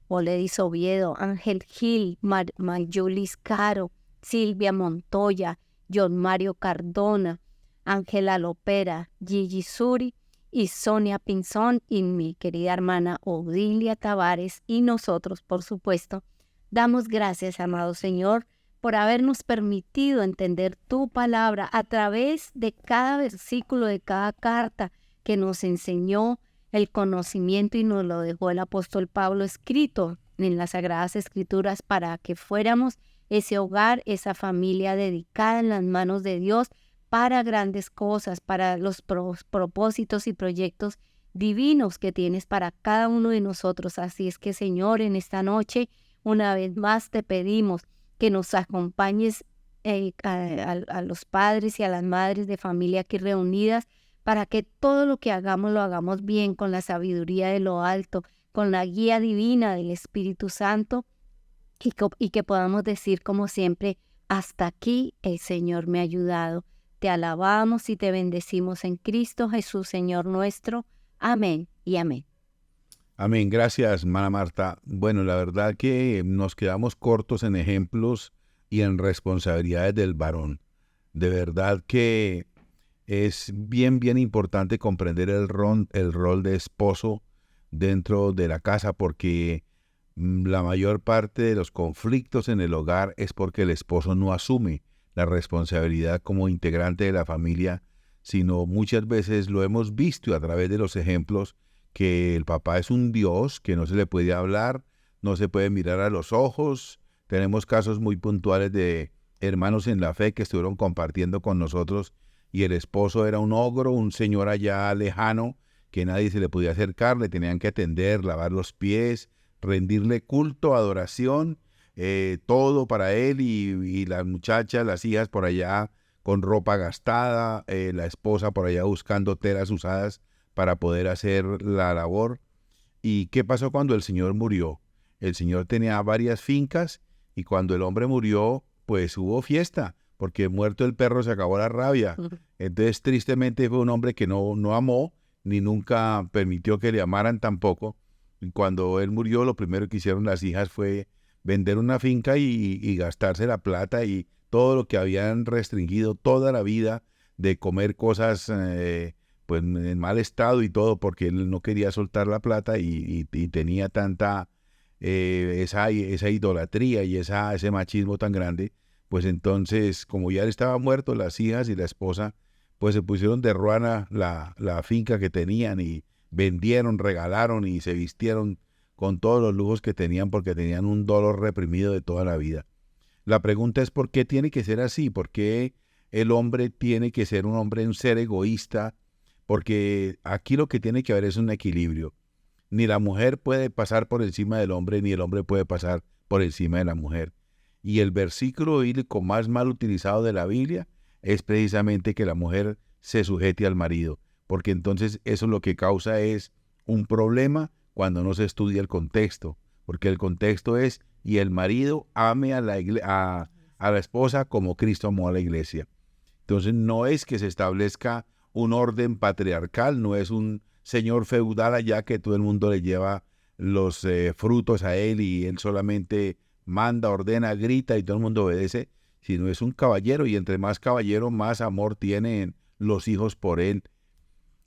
Oledis Oviedo, Ángel Gil, Mayulis Caro, Silvia Montoya, John Mario Cardona, Ángela Lopera, Gigi Suri y Sonia Pinzón, y mi querida hermana Odilia Tavares, y nosotros, por supuesto, Damos gracias, amado Señor, por habernos permitido entender tu palabra a través de cada versículo, de cada carta que nos enseñó el conocimiento y nos lo dejó el apóstol Pablo escrito en las Sagradas Escrituras para que fuéramos ese hogar, esa familia dedicada en las manos de Dios para grandes cosas, para los propósitos y proyectos divinos que tienes para cada uno de nosotros. Así es que, Señor, en esta noche, una vez más te pedimos que nos acompañes a los padres y a las madres de familia aquí reunidas, para que todo lo que hagamos lo hagamos bien, con la sabiduría de lo alto, con la guía divina del Espíritu Santo, y que podamos decir como siempre: hasta aquí el Señor me ha ayudado. Te alabamos y te bendecimos en Cristo Jesús, Señor nuestro. Amén y amén. Amén. Gracias, hermana Marta. Bueno, la verdad que nos quedamos cortos en ejemplos y en responsabilidades del varón. De verdad que es bien importante comprender el rol de esposo dentro de la casa, porque la mayor parte de los conflictos en el hogar es porque el esposo no asume la responsabilidad como integrante de la familia, sino muchas veces lo hemos visto a través de los ejemplos, que el papá es un Dios, que no se le puede hablar, no se puede mirar a los ojos. Tenemos casos muy puntuales de hermanos en la fe que estuvieron compartiendo con nosotros, y el esposo era un ogro, un señor allá lejano, que nadie se le podía acercar, le tenían que atender, lavar los pies, rendirle culto, adoración, todo para él, y las muchachas, las hijas por allá con ropa gastada, la esposa por allá buscando telas usadas para poder hacer la labor. ¿Y qué pasó cuando el Señor murió? El Señor tenía varias fincas, y cuando el hombre murió, pues hubo fiesta, porque muerto el perro se acabó la rabia. Entonces, tristemente, fue un hombre que no amó, ni nunca permitió que le amaran tampoco. Y cuando él murió, lo primero que hicieron las hijas fue vender una finca y gastarse la plata y todo lo que habían restringido toda la vida de comer cosas pues en mal estado y todo, porque él no quería soltar la plata y tenía tanta esa idolatría y ese machismo tan grande. Pues entonces, como ya él estaba muerto, las hijas y la esposa pues se pusieron de ruana la finca que tenían, y vendieron, regalaron y se vistieron con todos los lujos que tenían, porque tenían un dolor reprimido de toda la vida. La pregunta es: ¿por qué tiene que ser así? ¿Por qué el hombre tiene que ser un hombre, un ser egoísta? Porque aquí lo que tiene que haber es un equilibrio. Ni la mujer puede pasar por encima del hombre, ni el hombre puede pasar por encima de la mujer. Y el versículo bíblico más mal utilizado de la Biblia es precisamente que la mujer se sujete al marido, porque entonces eso lo que causa es un problema cuando no se estudia el contexto, porque el contexto es: y el marido ame a la esposa como Cristo amó a la iglesia. Entonces no es que se establezca un orden patriarcal, no es un señor feudal allá que todo el mundo le lleva los frutos a él y él solamente manda, ordena, grita y todo el mundo obedece, sino es un caballero, y entre más caballero, más amor tienen los hijos por él.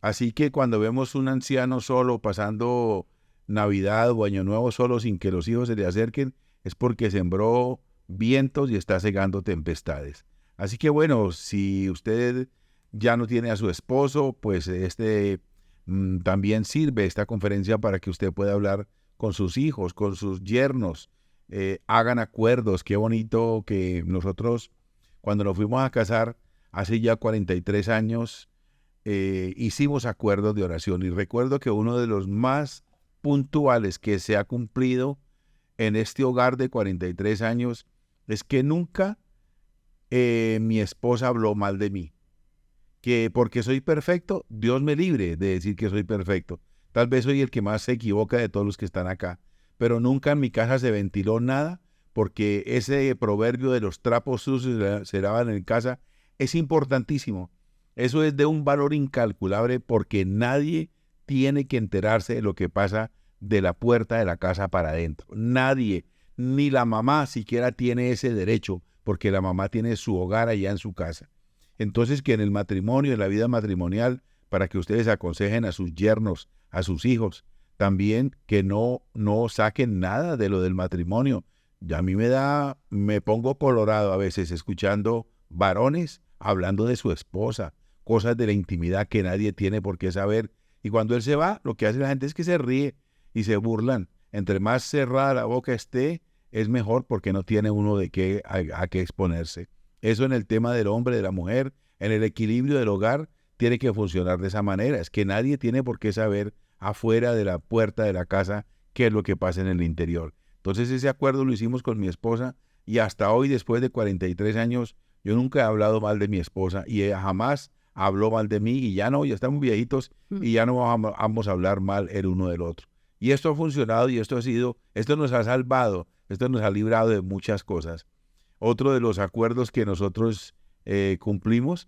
Así que cuando vemos un anciano solo pasando Navidad o Año Nuevo solo sin que los hijos se le acerquen, es porque sembró vientos y está cegando tempestades. Así que bueno, si usted ya no tiene a su esposo, pues también sirve esta conferencia para que usted pueda hablar con sus hijos, con sus yernos, hagan acuerdos. Qué bonito que nosotros, cuando nos fuimos a casar hace ya 43 años, hicimos acuerdos de oración, y recuerdo que uno de los más puntuales que se ha cumplido en este hogar de 43 años es que nunca mi esposa habló mal de mí. Que porque soy perfecto, Dios me libre de decir que soy perfecto. Tal vez soy el que más se equivoca de todos los que están acá, pero nunca en mi casa se ventiló nada, porque ese proverbio de los trapos sucios se lavan en casa es importantísimo. Eso es de un valor incalculable, porque nadie tiene que enterarse de lo que pasa de la puerta de la casa para adentro. Nadie, ni la mamá siquiera tiene ese derecho, porque la mamá tiene su hogar allá en su casa. Entonces, que en el matrimonio, en la vida matrimonial, para que ustedes aconsejen a sus yernos, a sus hijos, también que no saquen nada de lo del matrimonio, Ya a mí me pongo colorado a veces escuchando varones hablando de su esposa, cosas de la intimidad que nadie tiene por qué saber. Y cuando él se va, lo que hace la gente es que se ríe y se burlan. Entre más cerrada la boca esté, es mejor porque no tiene uno de qué a qué exponerse. Eso en el tema del hombre, de la mujer, en el equilibrio del hogar, tiene que funcionar de esa manera. Es que nadie tiene por qué saber afuera de la puerta de la casa qué es lo que pasa en el interior. Entonces ese acuerdo lo hicimos con mi esposa y hasta hoy, después de 43 años, yo nunca he hablado mal de mi esposa y ella jamás habló mal de mí y ya no, ya estamos viejitos y ya no vamos a hablar mal el uno del otro. Y esto ha funcionado y esto nos ha salvado, esto nos ha librado de muchas cosas. Otro de los acuerdos que nosotros cumplimos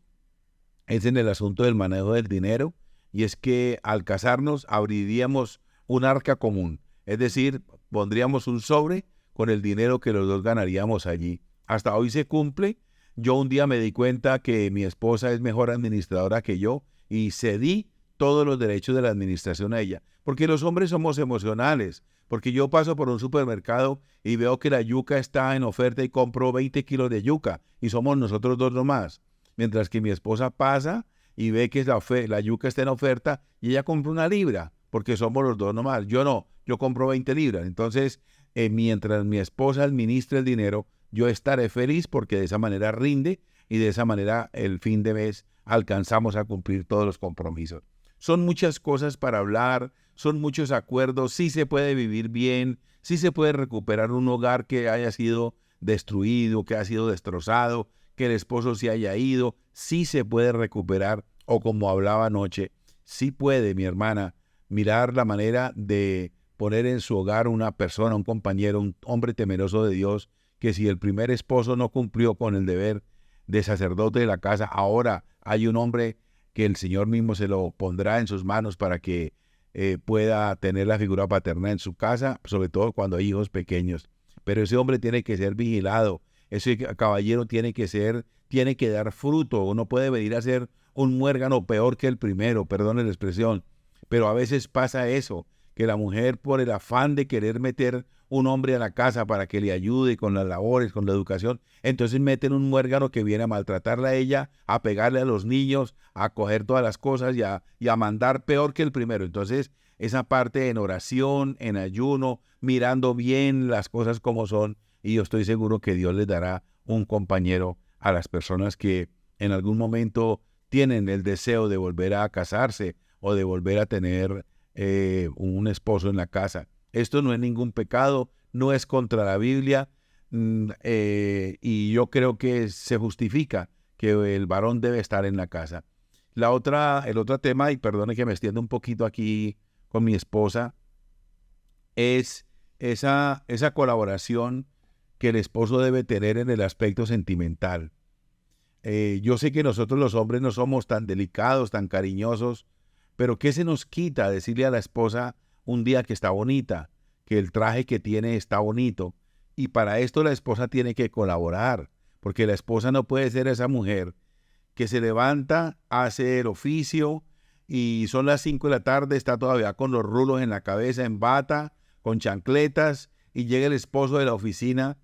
es en el asunto del manejo del dinero, y es que al casarnos abriríamos un arca común, es decir, pondríamos un sobre con el dinero que los dos ganaríamos allí. Hasta hoy se cumple. Yo un día me di cuenta que mi esposa es mejor administradora que yo y cedí todos los derechos de la administración a ella, porque los hombres somos emocionales, porque yo paso por un supermercado y veo que la yuca está en oferta y compro 20 kilos de yuca y somos nosotros dos nomás. Mientras que mi esposa pasa y ve que la yuca está en oferta y ella compra 1 libra, porque somos los dos nomás. Yo no, yo compro 20 libras. Entonces, mientras mi esposa administre el dinero, yo estaré feliz porque de esa manera rinde y de esa manera el fin de mes alcanzamos a cumplir todos los compromisos. Son muchas cosas para hablar, son muchos acuerdos, sí se puede vivir bien, sí se puede recuperar un hogar que haya sido destruido, que haya sido destrozado, que el esposo se haya ido, sí se puede recuperar, o como hablaba anoche, sí puede, mi hermana, mirar la manera de poner en su hogar una persona, un compañero, un hombre temeroso de Dios, que si el primer esposo no cumplió con el deber de sacerdote de la casa, ahora hay un hombre que el Señor mismo se lo pondrá en sus manos para que pueda tener la figura paterna en su casa, sobre todo cuando hay hijos pequeños. Pero ese hombre tiene que ser vigilado, ese caballero tiene que dar fruto. Uno puede venir a ser un muérgano peor que el primero, perdone la expresión, pero a veces pasa eso, que la mujer, por el afán de querer meter un hombre a la casa para que le ayude con las labores, con la educación, entonces meten un muérgano que viene a maltratarla a ella, a pegarle a los niños, a coger todas las cosas y a mandar peor que el primero. Entonces, esa parte en oración, en ayuno, mirando bien las cosas como son, y yo estoy seguro que Dios les dará un compañero a las personas que en algún momento tienen el deseo de volver a casarse o de volver a tener un esposo en la casa. Esto no es ningún pecado, no es contra la Biblia, y yo creo que se justifica que el varón debe estar en la casa. El otro tema, y perdone que me extienda un poquito aquí con mi esposa, es esa colaboración que el esposo debe tener en el aspecto sentimental. Yo sé que nosotros los hombres no somos tan delicados, tan cariñosos, pero ¿qué se nos quita decirle a la esposa un día que está bonita, que el traje que tiene está bonito? Y para esto la esposa tiene que colaborar, porque la esposa no puede ser esa mujer que se levanta, hace el oficio y son las 5 de la tarde, está todavía con los rulos en la cabeza, en bata, con chancletas, y llega el esposo de la oficina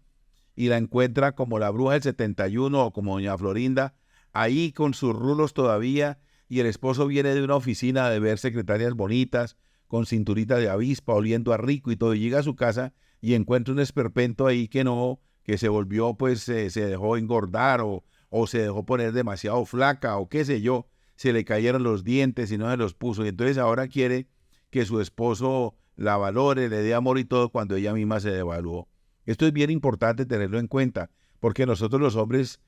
y la encuentra como la bruja del 71 o como doña Florinda, ahí con sus rulos todavía, y el esposo viene de una oficina de ver secretarias bonitas, con cinturita de avispa, oliendo a rico y todo, y llega a su casa y encuentra un esperpento ahí que se volvió, pues se dejó engordar o se dejó poner demasiado flaca o qué sé yo, se le cayeron los dientes y no se los puso, y entonces ahora quiere que su esposo la valore, le dé amor y todo cuando ella misma se devaluó. Esto es bien importante tenerlo en cuenta, porque nosotros los hombres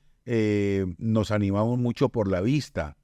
nos animamos mucho por la vista.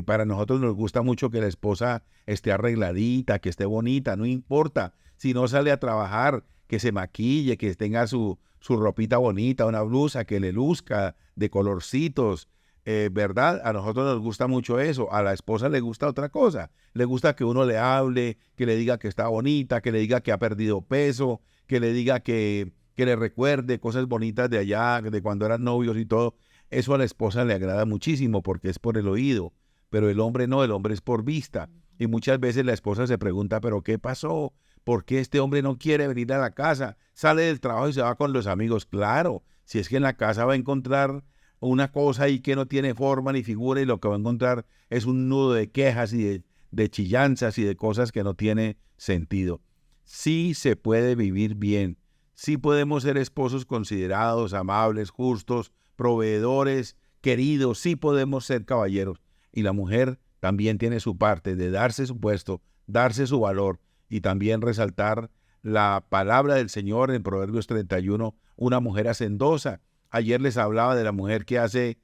Para nosotros nos gusta mucho que la esposa esté arregladita, que esté bonita, no importa. Si no sale a trabajar, que se maquille, que tenga su ropita bonita, una blusa que le luzca de colorcitos, ¿verdad? A nosotros nos gusta mucho eso. A la esposa le gusta otra cosa. Le gusta que uno le hable, que le diga que está bonita, que le diga que ha perdido peso, que le diga que le recuerde cosas bonitas de allá, de cuando eran novios y todo. Eso a la esposa le agrada muchísimo porque es por el oído, pero el hombre no, el hombre es por vista. Y muchas veces la esposa se pregunta, ¿pero qué pasó? ¿por qué este hombre no quiere venir a la casa? Sale del trabajo y se va con los amigos. Claro, si es que en la casa va a encontrar una cosa ahí que no tiene forma ni figura y lo que va a encontrar es un nudo de quejas y de chillanzas y de cosas que no tiene sentido. Sí se puede vivir bien, sí podemos ser esposos considerados, amables, justos, proveedores, queridos, sí podemos ser caballeros. Y la mujer también tiene su parte de darse su puesto, darse su valor y también resaltar la palabra del Señor en Proverbios 31, una mujer hacendosa. Ayer les hablaba de la mujer que hace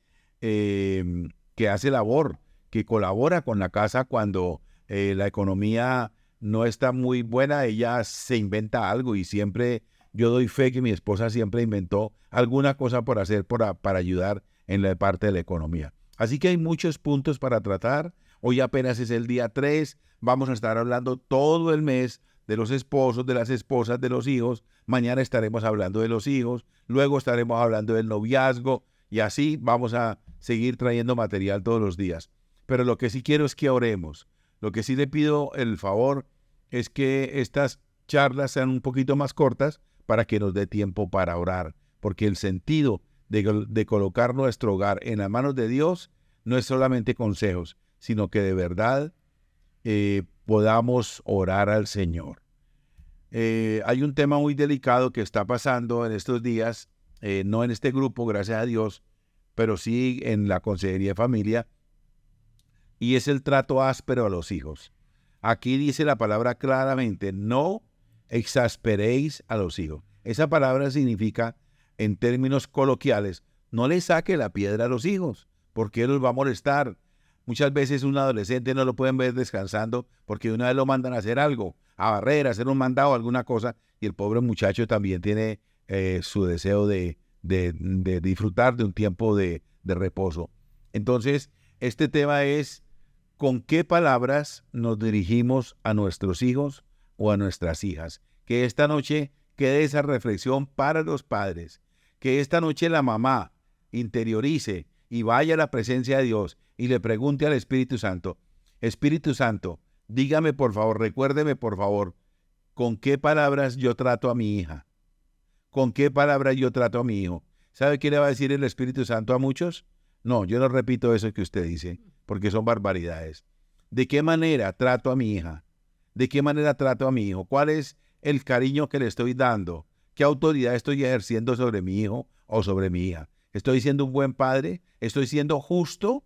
labor, que colabora con la casa cuando la economía no está muy buena, ella se inventa algo y siempre yo doy fe que mi esposa siempre inventó alguna cosa por hacer para ayudar en la parte de la economía. Así que hay muchos puntos para tratar. Hoy apenas es el día 3, vamos a estar hablando todo el mes de los esposos, de las esposas, de los hijos. Mañana estaremos hablando de los hijos, luego estaremos hablando del noviazgo y así vamos a seguir trayendo material todos los días. Pero lo que sí quiero es que oremos. Lo que sí le pido el favor es que estas charlas sean un poquito más cortas para que nos dé tiempo para orar, porque el sentido de colocar nuestro hogar en las manos de Dios no es solamente consejos, sino que de verdad podamos orar al Señor. Hay un tema muy delicado que está pasando en estos días, no en este grupo, gracias a Dios, pero sí en la Consejería de Familia, y es el trato áspero a los hijos. Aquí dice la palabra claramente, no exasperéis a los hijos. Esa palabra significa, en términos coloquiales, no le saque la piedra a los hijos, porque él los va a molestar. Muchas veces un adolescente no lo pueden ver descansando porque de una vez lo mandan a hacer algo, a barrer, a hacer un mandado, alguna cosa, y el pobre muchacho también tiene su deseo de disfrutar de un tiempo de reposo. Entonces, este tema es con qué palabras nos dirigimos a nuestros hijos o a nuestras hijas. Que esta noche quede esa reflexión para los padres. Que esta noche la mamá interiorice y vaya a la presencia de Dios y le pregunte al Espíritu Santo, Espíritu Santo, dígame por favor, recuérdeme por favor, ¿con qué palabras yo trato a mi hija? ¿Con qué palabras yo trato a mi hijo? ¿Sabe qué le va a decir el Espíritu Santo a muchos? No, yo no repito eso que usted dice, porque son barbaridades. ¿De qué manera trato a mi hija? ¿De qué manera trato a mi hijo? ¿Cuál es el cariño que le estoy dando? ¿Qué autoridad estoy ejerciendo sobre mi hijo o sobre mi hija? ¿Estoy siendo un buen padre? ¿Estoy siendo justo?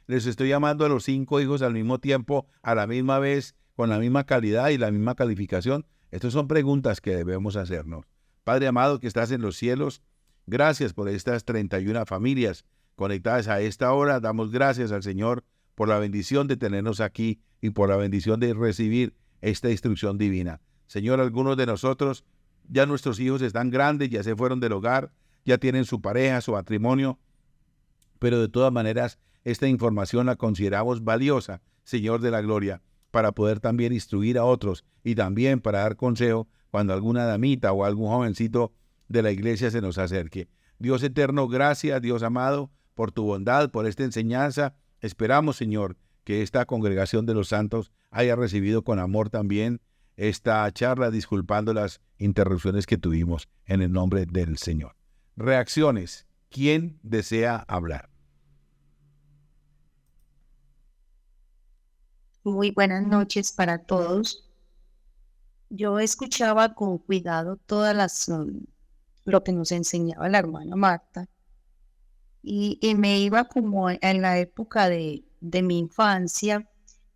¿Les estoy llamando a los 5 hijos al mismo tiempo, a la misma vez, con la misma calidad y la misma calificación? Estas son preguntas que debemos hacernos. Padre amado que estás en los cielos, gracias por estas 31 familias conectadas a esta hora. Damos gracias al Señor por la bendición de tenernos aquí y por la bendición de recibir esta instrucción divina. Señor, algunos de nosotros, ya nuestros hijos están grandes, ya se fueron del hogar, ya tienen su pareja, su matrimonio, pero de todas maneras esta información la consideramos valiosa, Señor de la gloria, para poder también instruir a otros y también para dar consejo cuando alguna damita o algún jovencito de la iglesia se nos acerque. Dios eterno, gracias, Dios amado, por tu bondad, por esta enseñanza. Esperamos, Señor, que esta congregación de los santos haya recibido con amor también esta charla, disculpando las interrupciones que tuvimos en el nombre del Señor. Reacciones. ¿Quién desea hablar? Muy buenas noches para todos. Yo escuchaba con cuidado todas lo que nos enseñaba la hermana Marta y me iba como en la época de mi infancia.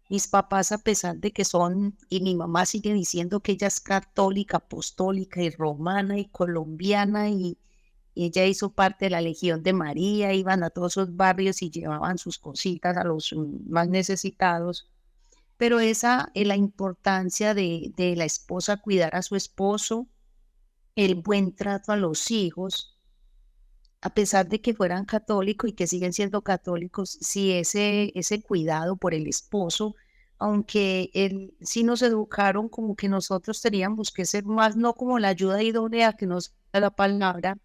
Mis papás, a pesar de que son, y mi mamá sigue diciendo que ella es católica, apostólica y romana y colombiana y ella hizo parte de la Legión de María, iban a todos esos barrios y llevaban sus cositas a los más necesitados. Pero esa es la importancia de la esposa cuidar a su esposo, el buen trato a los hijos, a pesar de que fueran católicos y que siguen siendo católicos, sí ese cuidado por el esposo, aunque sí nos educaron como que nosotros teníamos que ser más, no como la ayuda idónea que nos da la palabra,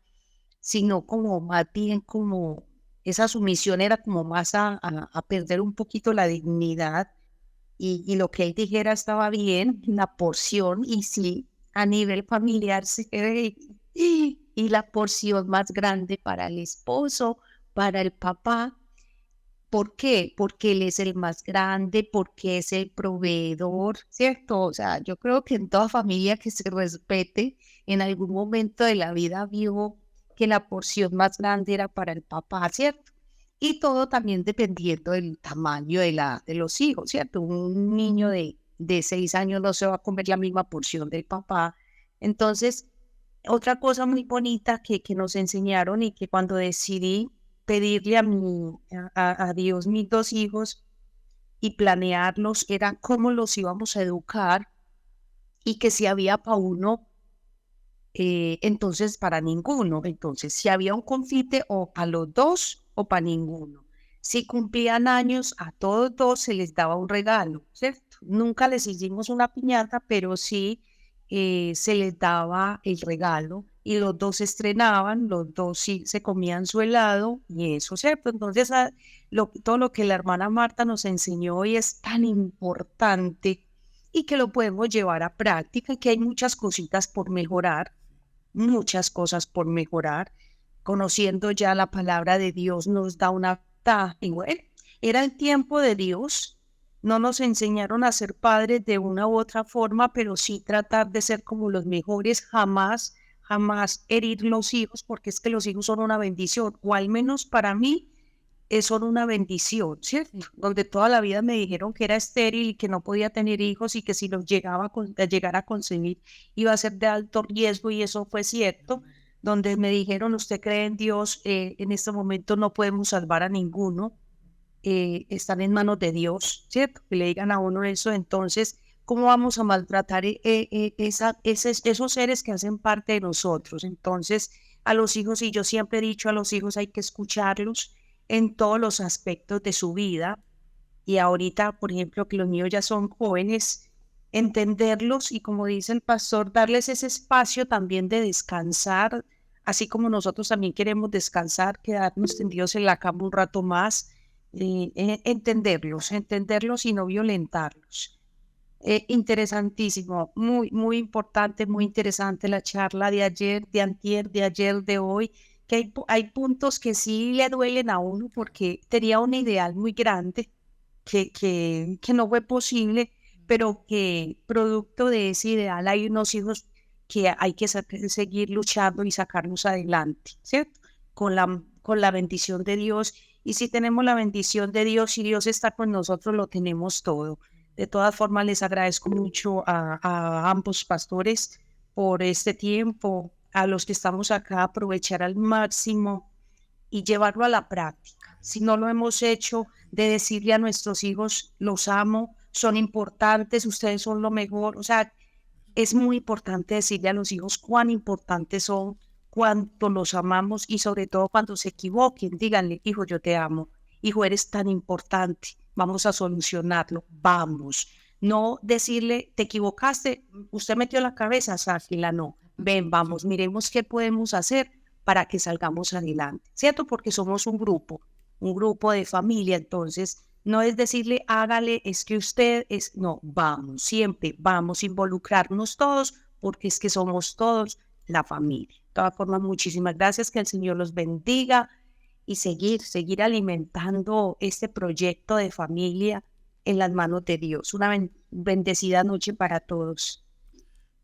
sino como más bien como esa sumisión era como más a perder un poquito la dignidad y lo que él dijera estaba bien, la porción, y sí, a nivel familiar, y la porción más grande para el esposo, para el papá. ¿Por qué? Porque él es el más grande, porque es el proveedor, ¿cierto? O sea, yo creo que en toda familia que se respete, en algún momento de la vida vio que la porción más grande era para el papá, ¿cierto? Y todo también dependiendo del tamaño de los hijos, ¿cierto? Un niño de 6 años no se va a comer la misma porción del papá. Entonces, otra cosa muy bonita que nos enseñaron y que cuando decidí pedirle a Dios mis 2 hijos y planearlos era cómo los íbamos a educar y que si había para uno, entonces para ninguno. Entonces, si había un confite o para los dos o para ninguno. Si cumplían años, a todos dos se les daba un regalo, ¿cierto? Nunca les hicimos una piñata, pero sí se les daba el regalo y los dos se estrenaban, los dos sí se comían su helado y eso, ¿cierto? Entonces, todo lo que la hermana Marta nos enseñó hoy es tan importante y que lo podemos llevar a práctica, que hay muchas cositas por mejorar, muchas cosas por mejorar. Conociendo ya la palabra de Dios nos da una... Y bueno, era el tiempo de Dios. No nos enseñaron a ser padres de una u otra forma, pero sí tratar de ser como los mejores, jamás, jamás herir los hijos, porque es que los hijos son una bendición, o al menos para mí son una bendición, ¿cierto? Donde toda la vida me dijeron que era estéril y que no podía tener hijos y que si los llegara a concebir iba a ser de alto riesgo y eso fue cierto. Donde me dijeron, usted cree en Dios, en este momento no podemos salvar a ninguno, están en manos de Dios, ¿cierto? Que le digan a uno eso, entonces, ¿cómo vamos a maltratar esos seres que hacen parte de nosotros? Entonces, a los hijos, y yo siempre he dicho, a los hijos hay que escucharlos en todos los aspectos de su vida, y ahorita, por ejemplo, que los niños ya son jóvenes, entenderlos y como dice el pastor, darles ese espacio también de descansar, así como nosotros también queremos descansar, quedarnos tendidos en la cama un rato más, entenderlos y no violentarlos. Interesantísimo, muy, muy importante, muy interesante la charla de ayer, de antier, de ayer, de hoy, que hay puntos que sí le duelen a uno porque tenía un ideal muy grande que no fue posible, pero que producto de ese ideal hay unos hijos que hay que seguir luchando y sacarlos adelante, ¿cierto? Con la bendición de Dios. Y si tenemos la bendición de Dios y Dios está con nosotros, lo tenemos todo. De todas formas, les agradezco mucho a ambos pastores por este tiempo, a los que estamos acá, aprovechar al máximo y llevarlo a la práctica. Si no lo hemos hecho, de decirle a nuestros hijos, los amo, son importantes, ustedes son lo mejor. O sea, es muy importante decirle a los hijos cuán importantes son, cuánto los amamos y sobre todo cuando se equivoquen, díganle, hijo, yo te amo, hijo, eres tan importante, vamos a solucionarlo, vamos. No decirle, te equivocaste, usted metió la cabeza, sáquela, no. Ven, vamos, miremos qué podemos hacer para que salgamos adelante, ¿cierto? Porque somos un grupo de familia, entonces no es decirle, hágale, es que usted es, no, vamos, siempre vamos a involucrarnos todos, porque es que somos todos la familia. De todas formas, muchísimas gracias, que el Señor los bendiga y seguir alimentando este proyecto de familia en las manos de Dios. Una bendecida noche para todos.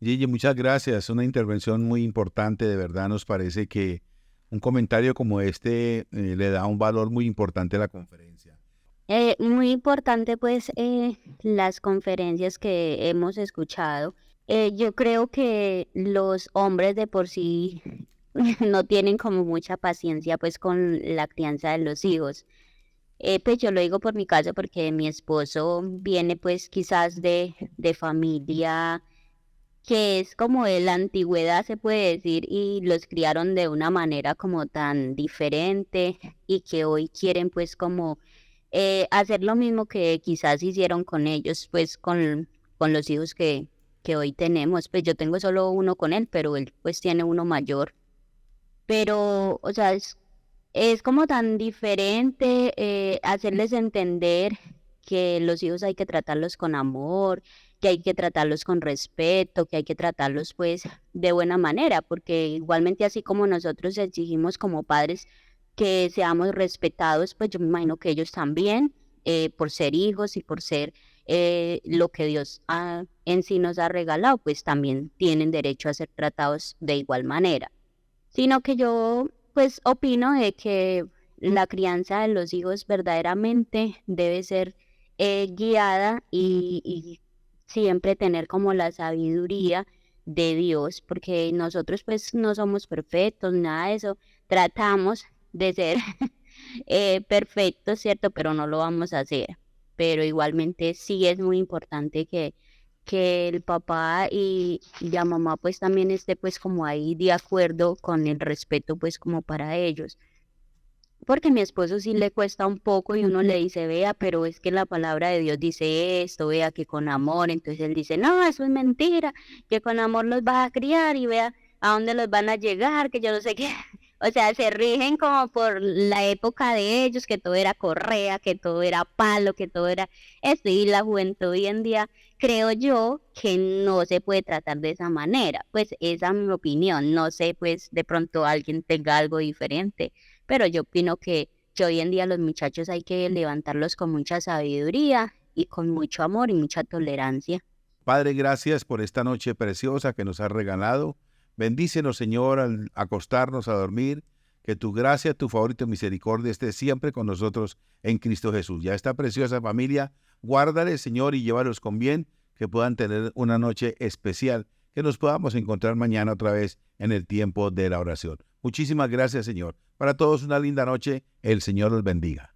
Gigi, muchas gracias. Una intervención muy importante, de verdad nos parece que un comentario como este le da un valor muy importante a la conferencia. Muy importante pues las conferencias que hemos escuchado. Yo creo que los hombres de por sí no tienen como mucha paciencia pues con la crianza de los hijos. Pues yo lo digo por mi caso porque mi esposo viene pues quizás de familia que es como de la antigüedad se puede decir y los criaron de una manera como tan diferente y que hoy quieren pues como hacer lo mismo que quizás hicieron con ellos pues con los hijos que hoy tenemos. Pues yo tengo solo uno con él, pero él pues tiene uno mayor. Pero, o sea, es como tan diferente hacerles entender que los hijos hay que tratarlos con amor, que hay que tratarlos con respeto, que hay que tratarlos pues de buena manera, porque igualmente así como nosotros exigimos como padres que seamos respetados, pues yo me imagino que ellos también, por ser hijos y por ser lo que Dios en sí nos ha regalado, pues también tienen derecho a ser tratados de igual manera. Sino que yo pues opino de que la crianza de los hijos verdaderamente debe ser guiada y siempre tener como la sabiduría de Dios, porque nosotros pues no somos perfectos, nada de eso, tratamos de ser perfectos, ¿cierto? Pero no lo vamos a hacer. Pero igualmente sí es muy importante que el papá y la mamá pues también esté pues como ahí de acuerdo con el respeto pues como para ellos. Porque a mi esposo sí le cuesta un poco y uno le dice, vea, pero es que la palabra de Dios dice esto, vea que con amor, entonces él dice, no, eso es mentira, que con amor los vas a criar y vea a dónde los van a llegar, que yo no sé qué. O sea, se rigen como por la época de ellos, que todo era correa, que todo era palo, que todo era esto, y la juventud hoy en día creo yo que no se puede tratar de esa manera. Pues esa es mi opinión, no sé, pues de pronto alguien tenga algo diferente, pero yo opino que hoy en día los muchachos hay que levantarlos con mucha sabiduría y con mucho amor y mucha tolerancia. Padre, gracias por esta noche preciosa que nos has regalado. Bendícenos, Señor, al acostarnos a dormir. Que tu gracia, tu favor y tu misericordia esté siempre con nosotros en Cristo Jesús. Ya esta preciosa familia, guárdale, Señor, y llévalos con bien, que puedan tener una noche especial, que nos podamos encontrar mañana otra vez en el tiempo de la oración. Muchísimas gracias, Señor. Para todos una linda noche. El Señor los bendiga.